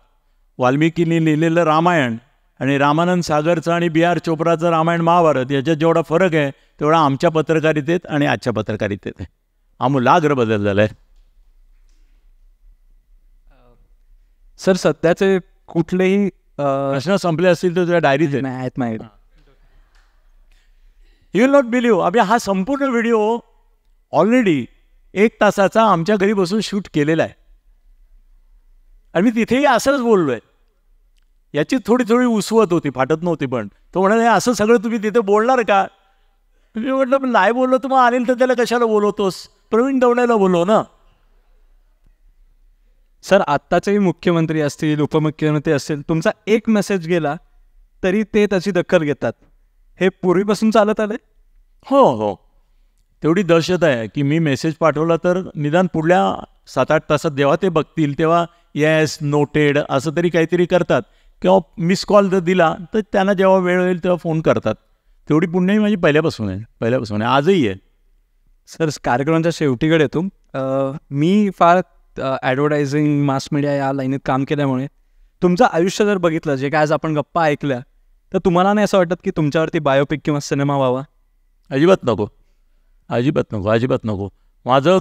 वाल्मिकींनी लिहिलेलं रामायण आणि रामानंद सागरचं आणि बी आर चोप्राचं रामायण महाभारत याच्यात जेवढा फरक आहे तेवढा आमच्या पत्रकारितेत आणि आजच्या पत्रकारितेत आहे. आमूलाग्र बदल झाला आहे. सर सध्याचे कुठलेही प्रश्न संपले असतील तर तुझ्या डायरीत आहेत माहीत. यू विल नॉट बिलीव्ह, आम्ही हा संपूर्ण व्हिडिओ ऑलरेडी 1 तासाचा आमच्या घरी बसून शूट केलेला आहे. आणि मी तिथेही असंच बोललो आहे. याची थोडी थोडी उसवत होती, फाटत नव्हती. पण तो म्हणाले असं सगळं तुम्ही तिथे बोलणार का? मी म्हटलं नाही बोललो तर मग अनिल तर त्याला कशाला बोलवतोस? प्रवीण दवण्याला बोलव ना. सर आत्ताचेही मुख्यमंत्री असतील, उपमुख्यमंत्री असतील, तुमचा एक मेसेज गेला तरी ते त्याची दखल घेतात. हे पूर्वीपासून चालत आले? हो हो, तेवढी दहशत आहे की मी मेसेज पाठवला तर निदान पुढल्या 7-8 तासात जेव्हा ते बघतील तेव्हा येस नोटेड असं तरी काहीतरी करतात. किंवा मिस कॉल जर दिला तर त्यांना जेव्हा वेळ होईल तेव्हा फोन करतात. तेवढी पुण्याही माझी पहिल्यापासून आहे, आजही आहे. सर कार्यक्रमाच्या शेवटीकडे येतो. मी फार ॲडव्हर्टायझिंग, मास मीडिया या लाईनीत काम केल्यामुळे तुमचं आयुष्य जर बघितलं, जे काय आज आपण गप्पा ऐकल्या, तर तुम्हाला नाही असं वाटत की तुमच्यावरती बायोपिक किंवा सिनेमा व्हावा? अजिबात नको, अजिबात नको, अजिबात नको. माझं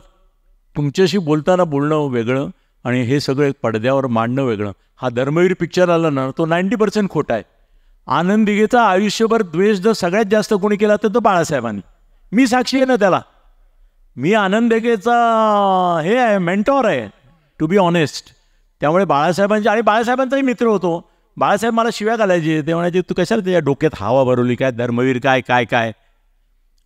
तुमच्याशी बोलताना बोलणं वेगळं आणि हे सगळं पडद्यावर मांडणं वेगळं. हा धर्मवीर पिक्चर आला ना, तो 90% खोटा आहे. आनंद दिघेचा आयुष्यभर द्वेष जर सगळ्यात जास्त कोणी केला तर तो बाळासाहेबांनी. मी साक्षी आहे ना त्याला. मी आनंद दिघेचा हे आहे, मेंटॉर आहे, टू बी ऑनेस्ट. त्यामुळे बाळासाहेबांचे आणि बाळासाहेबांचाही मित्र होतो. बाळासाहेब मला शिव्या घालायचे. ते म्हणायचे तू कशाला त्याच्या डोक्यात हवा भरवली, काय धर्मवीर काय काय काय.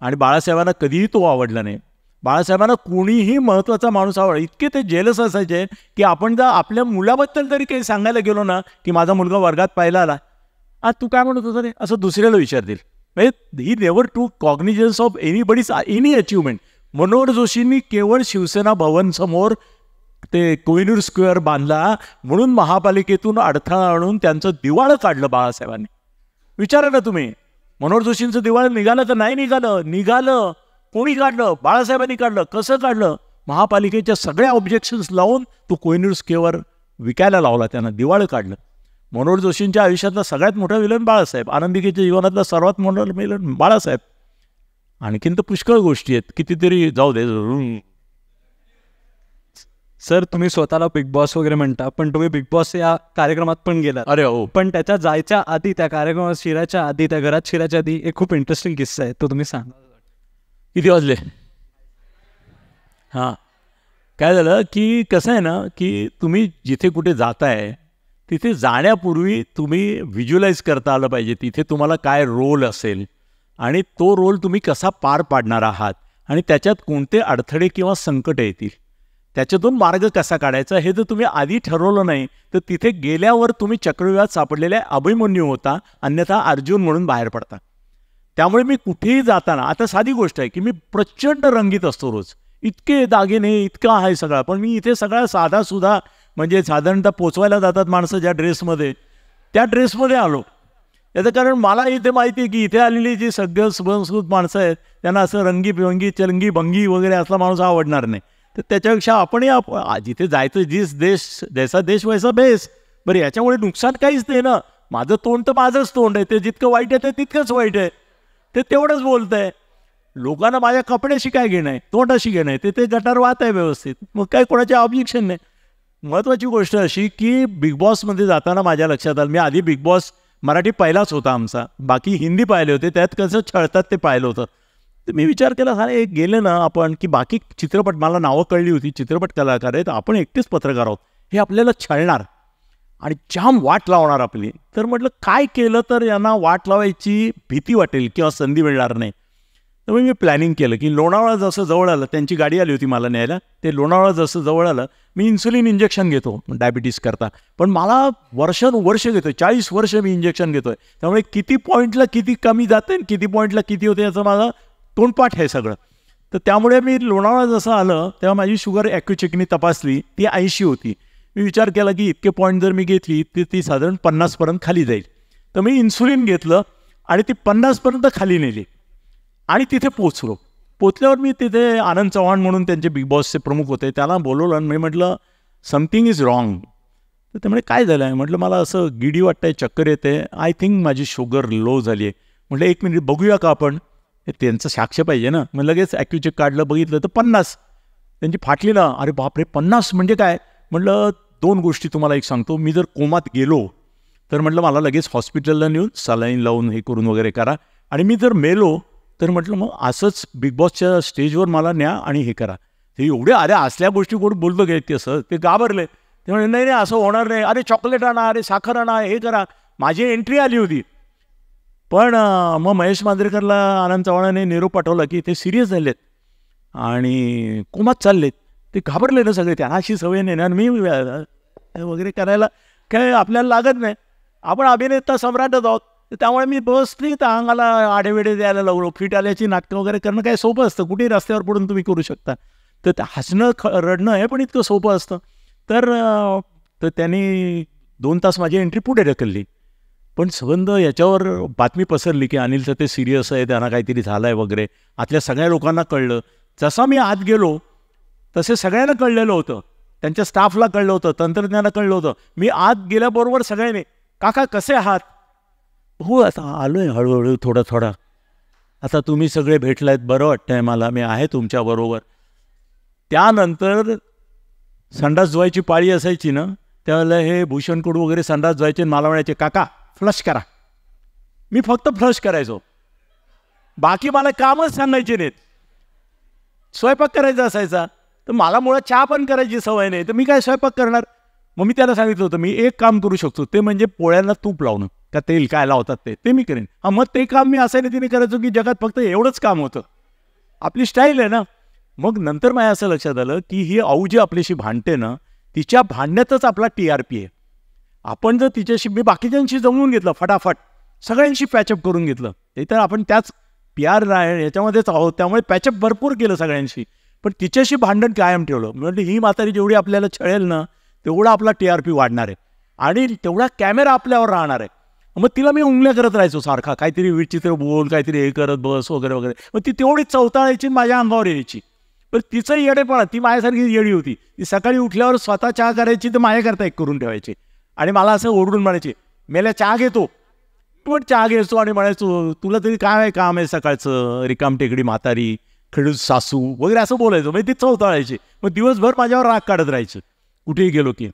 आणि बाळासाहेबांना कधीही तो आवडला नाही. बाळासाहेबांना कोणीही महत्त्वाचा माणूस आवडला. इतके ते जेलस असायचे की आपण जर आपल्या मुलाबद्दल तरी काही सांगायला गेलो ना की माझा मुलगा वर्गात पहिला आला, आज तू काय म्हणत होता रे, असं दुसऱ्याला विचारतील. म्हणजे he never took cognizance of anybody's any achievement. Manohar जोशींनी केवळ शिवसेना भवनसमोर ते कोहिनूर स्क्वेअर बांधला म्हणून महापालिकेतून अडथळा आणून त्यांचं दिवाळं काढलं बाळासाहेबांनी. विचारा ना तुम्ही, मनोहर जोशींचं दिवाळं निघालं तर नाही निघालं? निघालं. कोणी काढलं? बाळासाहेबांनी काढलं. कसं काढलं? महापालिकेच्या सगळ्या ऑब्जेक्शन्स लावून तो कोहिनूर स्क्वेअर विकायला लावला, त्यांना दिवाळं काढलं. मनोहर जोशींच्या आयुष्यातला सगळ्यात मोठा विलन बाळासाहेब, आनंद दिघेच्या जीवनातला सर्वात मोठा विलन बाळासाहेब. आणखीन तर पुष्कळ गोष्टी आहेत, कितीतरी जाऊ दे. सर तुम्ही स्वतःला बिग बॉस वगैरे म्हणता, पण तुम्ही बिग बॉस या कार्यक्रमात पण गेलात. अरे हो. पण त्याच्या जायच्या आधी, त्या कार्यक्रमात शिरायच्या आधी, त्या घरात शिरायच्या आधी एक खूप इंटरेस्टिंग किस्सा आहे, तो तुम्ही सांगा. किती वाजले? हां, काय झालं की कसं आहे ना की तुम्ही जिथे कुठे जाताय तिथे जाण्यापूर्वी तुम्ही व्हिज्युअलाइज करता आलं पाहिजे तिथे तुम्हाला काय रोल असेल आणि तो रोल तुम्ही कसा पार पाडणार आहात आणि त्याच्यात कोणते अडथळे किंवा संकट येतील. त्याच्यातून मार्ग कसा काढायचा हे जर तुम्ही आधी ठरवलं नाही तर तिथे गेल्यावर तुम्ही चक्रव्यूहात सापडलेल्या अभिमन्यू होता, अन्यथा अर्जुन म्हणून बाहेर पडता. त्यामुळे मी कुठेही जाताना, आता साधी गोष्ट आहे की मी प्रचंड रंगीत असतो रोज, इतके दागिने इतका आहे सगळा, पण मी इथे सगळा साधासुद्धा, म्हणजे साधारणतः पोचवायला जातात माणसं ज्या ड्रेसमध्ये, त्या ड्रेसमध्ये आलो. याचं कारण मला इथे माहिती आहे की इथे आलेली जी सगळं सुसंस्कृत माणसं आहेत त्यांना असं रंगी चरंगी भंगी वगैरे असला माणूस आवडणार नाही. तर त्याच्यापेक्षा आपणही जिथे जायचं, देश जैसा देश वैसा बेस. बरं, याच्यामुळे नुकसान काहीच नाही ना. माझं तोंड तर माझंच तोंड आहे, ते जितकं वाईट आहे ते तितकंच वाईट आहे, ते तेवढंच बोलत आहे. लोकांना माझ्या कपड्याशी काय घेणं आहे, तोंडाशी घेणं आहे, ते गटार वाहत आहे व्यवस्थित, मग काय कोणाचे ऑब्जेक्शन नाही. महत्त्वाची गोष्ट अशी की बिग बॉसमध्ये जाताना माझ्या लक्षात आलं, मी आधी बिग बॉस मराठी पहिलाच होता आमचा, बाकी हिंदी पाहिले होते, त्यात कसं छळतात ते पाहिलं होतं. तर मी विचार केला, अरे गेले ना आपण की बाकी चित्रपट, मला नावं कळली होती, चित्रपट कलाकार आहेत, आपण एकटेच पत्रकार आहोत, हे आपल्याला छळणार आणि जाम वाट लावणार आपली. तर म्हटलं काय केलं तर यांना वाट लावायची भीती वाटेल किंवा संधी मिळणार नाही. तर मी प्लॅनिंग केलं की लोणावळा जसं जवळ आलं, त्यांची गाडी आली होती मला न्यायला, ते लोणावळा जसं जवळ आलं, मी इन्सुलिन इंजेक्शन घेतो डायबिटीस करता, पण मला वर्षानुवर्ष घेतो आहे, 40 वर्ष मी इंजेक्शन घेतो आहे. त्यामुळे किती पॉईंटला किती कमी जाते आणि किती पॉईंटला किती होते याचं माझं तोंडपाठ आहे सगळं. तर त्यामुळे मी लोणावळा जसं आलं तेव्हा माझी शुगर ॲक्युचेकनी तपासली, ती 80 होती. मी विचार केला की इतके पॉईंट जर मी घेतली तर ती साधारण 50पर्यंत खाली जाईल. तर मी इन्सुलिन घेतलं आणि ती 50पर्यंत खाली नेली आणि तिथे पोचलो. पोचल्यावर मी तिथे आनंद चव्हाण म्हणून त्यांचे बिग बॉसचे प्रमुख होते, त्याला बोलवलं आणि मी म्हटलं समथिंग इज रॉंग. तर त्यामुळे काय झालं आहे म्हटलं, मला असं गिडी वाटतं आहे, चक्कर येते, आय थिंक माझी शुगर लो झाली आहे. म्हटलं 1 मिनिट बघूया का आपण, त्यांचं साक्ष पाहिजे ना. मग लगेच ॲक्युचेक काढलं, बघितलं तर 50 त्यांची फाटली ना. अरे बापरे, 50 म्हणजे काय. म्हटलं 2 गोष्टी तुम्हाला एक सांगतो, मी जर कोमात गेलो तर म्हटलं मला लगेच हॉस्पिटलला नेऊन सलाईन लावून हे करून वगैरे करा, आणि मी जर मेलो तर म्हटलं मग असंच बिग बॉसच्या स्टेजवर मला न्या आणि हे करा. ते एवढे अरे असल्या गोष्टी कोण बोलतो काय ते, असं ते घाबरले. ते म्हणजे नाही असं होणार नाही, अरे चॉकलेट आणा, अरे साखर आणा, हे करा. माझी एंट्री आली होती, पण मग महेश मांजरेकरला आनंद चव्हाणाने निरोप पाठवला की ते सिरियस झालेत आणि कोमात चाललेत. ते घाबरले ना सगळे, त्यांना अशी सवय नाही ना, मी वगैरे करायला काय आपल्याला लागत नाही, आपण अभिनेता सम्राटच आहोत. त्यामुळे मी बसली तर अंगाला आडेवेडे द्यायला लागलो. फिट आल्याची नाटकं वगैरे करणं काय सोपं असतं, कुठेही रस्त्यावर पडून तुम्ही करू शकता. तर हसणं रडणं हे पण इतकं सोपं असतं. तर त्यांनी 2 तास माझी एंट्री पुढे ढकलली. पण संबंध याच्यावर बातमी पसरली की अनिलचं ते सिरियस आहे, त्यांना काहीतरी झालं आहे वगैरे. आतल्या सगळ्या लोकांना कळलं. जसा मी आत गेलो तसे सगळ्यांना कळलेलं होतं, त्यांच्या स्टाफला कळलं होतं, तंत्रज्ञानाला कळलं होतं. मी आत गेल्याबरोबर सगळ्यांनी, काका कसे आहात. हो आता आलो आहे हळूहळू थोडा. आता तुम्ही सगळे भेटलायत, बरं वाटतं आहे मला, मी आहे तुमच्याबरोबर. त्यानंतर संडास धुवायची पाळी असायची ना, त्यावेळेला हे भूषण कडू वगैरे संडास धुवायचे, मला म्हणायचे काका फ्लश करा. मी फक्त फ्लश करायचो, बाकी मला कामच सांगायचे नाहीत. स्वयंपाक करायचा असायचा तर मला मुळात चहा पण करायची सवय नाही, तर मी काय स्वयंपाक करणार. मग मी त्याला सांगितलं होतं मी एक काम करू शकतो, ते म्हणजे पोळ्यांना तूप लावणं, का तेल काय लावतात ते मी करेन. मग ते काम मी असं नाही तिने करायचो की जगात फक्त एवढंच काम होतं, आपली स्टाईल आहे ना. मग नंतर माझ्या असं लक्षात आलं की ही आऊ जी आपल्याशी भांडते ना, तिच्या भांडण्यातच आपला TRP आहे. आपण जर तिच्याशी, मी बाकीच्यांशी जमवून घेतलं फटाफट, सगळ्यांशी पॅचअप करून घेतलं, ते तर आपण त्याच PR याच्यामध्येच आहोत, त्यामुळे पॅचअप भरपूर केलं सगळ्यांशी. पण तिच्याशी भांडण कायम ठेवलं. म्हणजे ही म्हातारी जेवढी आपल्याला छळेल ना तेवढा आपला TRP वाढणार आहे आणि तेवढा कॅमेरा आपल्यावर राहणार आहे. मग तिला मी उंगल्या करत राहायचो सारखा, काहीतरी विचित्र बोल, काहीतरी हे करत बस वगैरे वगैरे. मग ती तेवढीच चवताळायची, माझ्या अंगावर यायची. पण तिचं येडेपणा, ती माझ्यासारखी येडी होती. ती सकाळी उठल्यावर स्वतः चहा करायची तर माझ्याकरता एक करून ठेवायची आणि मला असं ओरडून म्हणायची, मेल्या चहा घेतो. पण चहा घ्यायचो आणि म्हणायचो तुला तरी काय काम आहे सकाळचं, रिकाम टेकडी म्हातारी, खडूस सासू वगैरे असं बोलायचो. म्हणजे ती चवताळायची. मग दिवसभर माझ्यावर राग काढत राहायचं कुठेही गेलो की.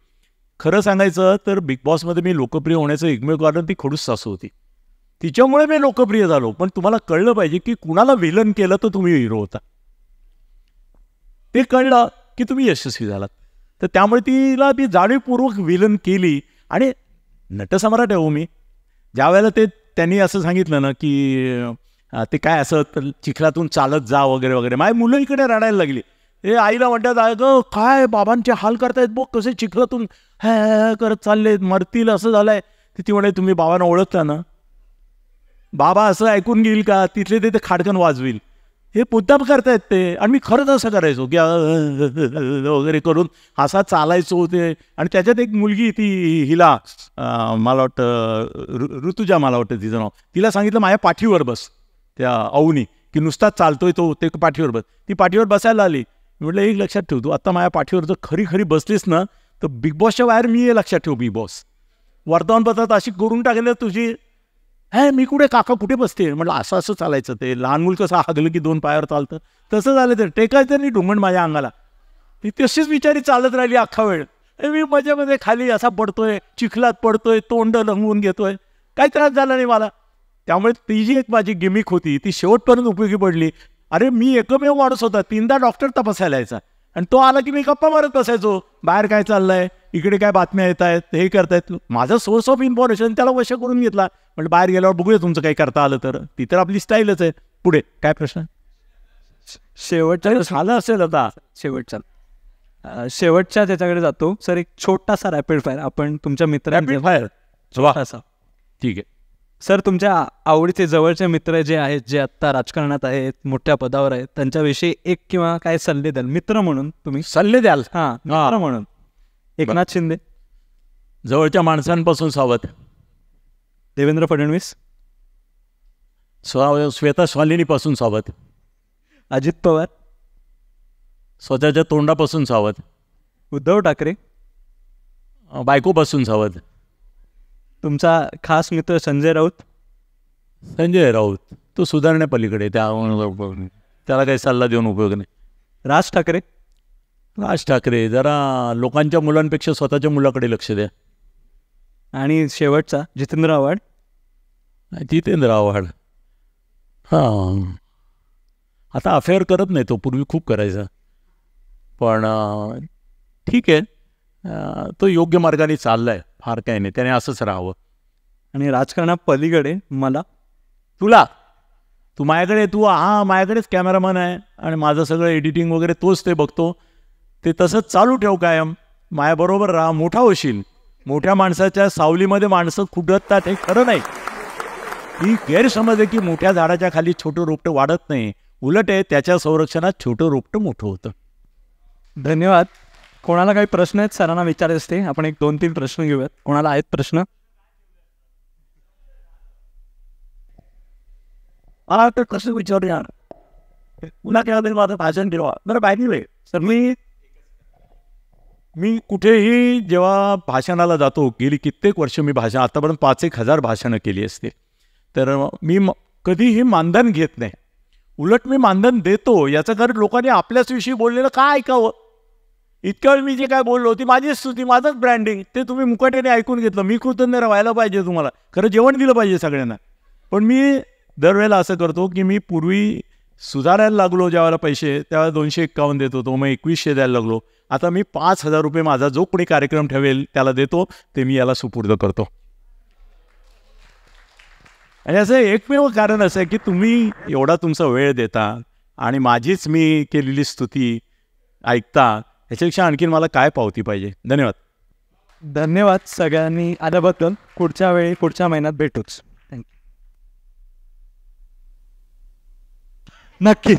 खरं सांगायचं तर बिग बॉसमध्ये मी लोकप्रिय होण्याचं एकमेव कारण ती खडूस सासू होती. तिच्यामुळे मी लोकप्रिय झालो. पण तुम्हाला कळलं पाहिजे की कुणाला विलन केलं तर तुम्ही हिरो होता, ते कळलं की तुम्ही यशस्वी झालात. तर त्यामुळे तिला ती जाणीवपूर्वक विलन केली. आणि नटसम्राट आहे हो मी. ज्या वेळेला त्यांनी असं सांगितलं ना की ते काय असं चिखलातून चालत जा वगैरे वगैरे, माझी मुलं इकडे रडायला लागली. हे आईला म्हणतात अगं काय बाबांचे हाल करतायत बघ कसे चिखलातून हे करत चालले मरतील असं झालंय. ती म्हणे तुम्ही बाबांना ओळखता ना, बाबा असं ऐकून घेईल का, तिथले तिथे खाडकन वाजवील. हे मुद्दाम करतायत ते. आणि मी खरंच असं करायचो की वगैरे करून असा चालायचो ते. आणि त्याच्यात एक मुलगी ती हिला मला वाटतं ऋतुजा मला वाटतं तिचं नाव, तिला सांगितलं माझ्या पाठीवर बस त्या औनी, की नुसताच चालतोय तो ते पाठीवर बस. ती पाठीवर बसायला आली. म्हटलं एक लक्षात ठेव तू आता माझ्या पाठीवर जर खरी खरी बसलीस ना तर बिग बॉसच्या बाहेर मी हे लक्षात ठेव. बिग बॉस वर्तमानपत्रात अशी करून टाकले तुझी हे मी कुठे काका कुठे बसते. म्हटलं असं असं चालायचं. ते लहान मुल कसं हागलं की 2 पायावर चालतं तसं झालं. ते टेकायचं नाही ढुंगण माझ्या अंगाला. ती तशीच विचारी चालत राहिली अख्खा वेळ. मी मजामध्ये खाली असा पडतोय, चिखलात पडतोय, तोंड लंगवून घेतोय, काही त्रास झाला नाही मला. त्यामुळे ती जी एक माझी गिमिक होती ती शेवटपर्यंत उपयोगी पडली. अरे मी एकमेव माणूस होता, 3दा डॉक्टर तपासायला यायचा आणि तो आला की मी गप्पा मारत बसायचो. बाहेर काय चाललंय, इकडे काय बातम्या येत आहेत, हे करतायत. माझा सोर्स ऑफ इन्फॉर्मेशन त्याला वश करून घेतला. म्हणजे बाहेर गेल्यावर बघूया तुमचं काही करता आलं तर. ती तर आपली स्टाईलच आहे. पुढे काय प्रश्न शेवटच्या झालं असेल आता. शेवटच्या त्याच्याकडे जातो सर. एक छोटासा रॅपिड फायर आपण तुमच्या रॅपिड फायर छोटासा. ठीक आहे सर, तुमच्या आवडीचे जवळचे मित्र जे आहेत, जे आत्ता राजकारणात आहेत, मोठ्या पदावर आहेत, त्यांच्याविषयी एक किंवा काय सल्ले द्याल मित्र म्हणून? तुम्ही सल्ले द्याल? हां, मित्र म्हणून. एकनाथ शिंदे, जवळच्या माणसांपासून सावध. देवेंद्र फडणवीस, श्वेता स्वालिनीपासून सावध. अजित पवार, स्वतःच्या तोंडापासून सावध. उद्धव ठाकरे, बायकोपासून सावध. तुमचा खास मित्र संजय राऊत. संजय राऊत तो सुधारण्यापलीकडे, त्याला काही सल्ला देऊन उपयोग नाही. राज ठाकरे. राज ठाकरे जरा लोकांच्या मुलांपेक्षा स्वतःच्या मुलाकडे लक्ष द्या. आणि शेवटचा जितेंद्र आव्हाड. जितेंद्र आव्हाड हां, आता अफेअर करत नाही तो, पूर्वी खूप करायचा. पण ठीक आहे, तो योग्य मार्गाने चालला आहे, फार काही नाही, त्याने असंच राहावं. आणि राजकारणात पलीकडे मला तू माझ्याकडे माझ्याकडेच कॅमेरामॅन आहे आणि माझं सगळं एडिटिंग वगैरे तोच ते बघतो. ते तसंच चालू ठेव कायम, माझ्याबरोबर राहा, मोठा होशील. मोठ्या माणसाच्या सावलीमध्ये माणसं खुडतात हे खरं नाही. ही गैरसमज आहे की मोठ्या झाडाच्या खाली छोटं रोपटं वाढत नाही. उलट आहे त्याच्या संरक्षणात छोटं रोपटं मोठं होतं. धन्यवाद. कोणाला काही प्रश्न आहेत सरांना विचारायचे असते, आपण 1-2-3 प्रश्न घेऊयात. कोणाला आहेत प्रश्न? मला तर कसं विचारूया, पुन्हा केव्हा माझं भाषण ठेवा. बरं बाय सर, मी कुठेही जेव्हा भाषणाला जातो, गेली कित्येक वर्ष मी भाषण, आतापर्यंत 5,000 भाषणं केली असतील, तर मी कधीही मानधन घेत नाही. उलट मी मानधन देतो. याचं कारण लोकांनी आपल्याच विषयी बोललेलं काय ऐकावं. इतक्या वेळ मी जे काय बोललो ती माझीच स्तुती, माझंच ब्रँडिंग, ते तुम्ही मुकाट्याने ऐकून घेतलं. मी कृतज्ञ राहायला पाहिजे तुम्हाला, खरं जेवण दिलं पाहिजे सगळ्यांना. पण मी दरवेळेला असं करतो की मी पूर्वी सुधारायला लागलो ज्यावेळेला पैसे, त्यावेळेला 251 देत होतो, मग 2100 द्यायला लागलो. आता मी 5,000 रुपये माझा जो कोणी कार्यक्रम ठेवेल त्याला देतो, ते मी याला सुपूर्द करतो. आणि असं एकमेव कारण असं आहे की तुम्ही एवढा तुमचा वेळ देता आणि माझीच मी केलेली स्तुती ऐकता, ह्याच्यापेक्षा आणखीन मला काय पावती पाहिजे. धन्यवाद. धन्यवाद सगळ्यांनी आल्याबद्दल. पुढच्या वेळी पुढच्या महिन्यात भेटूच. थँक्यू. नक्की.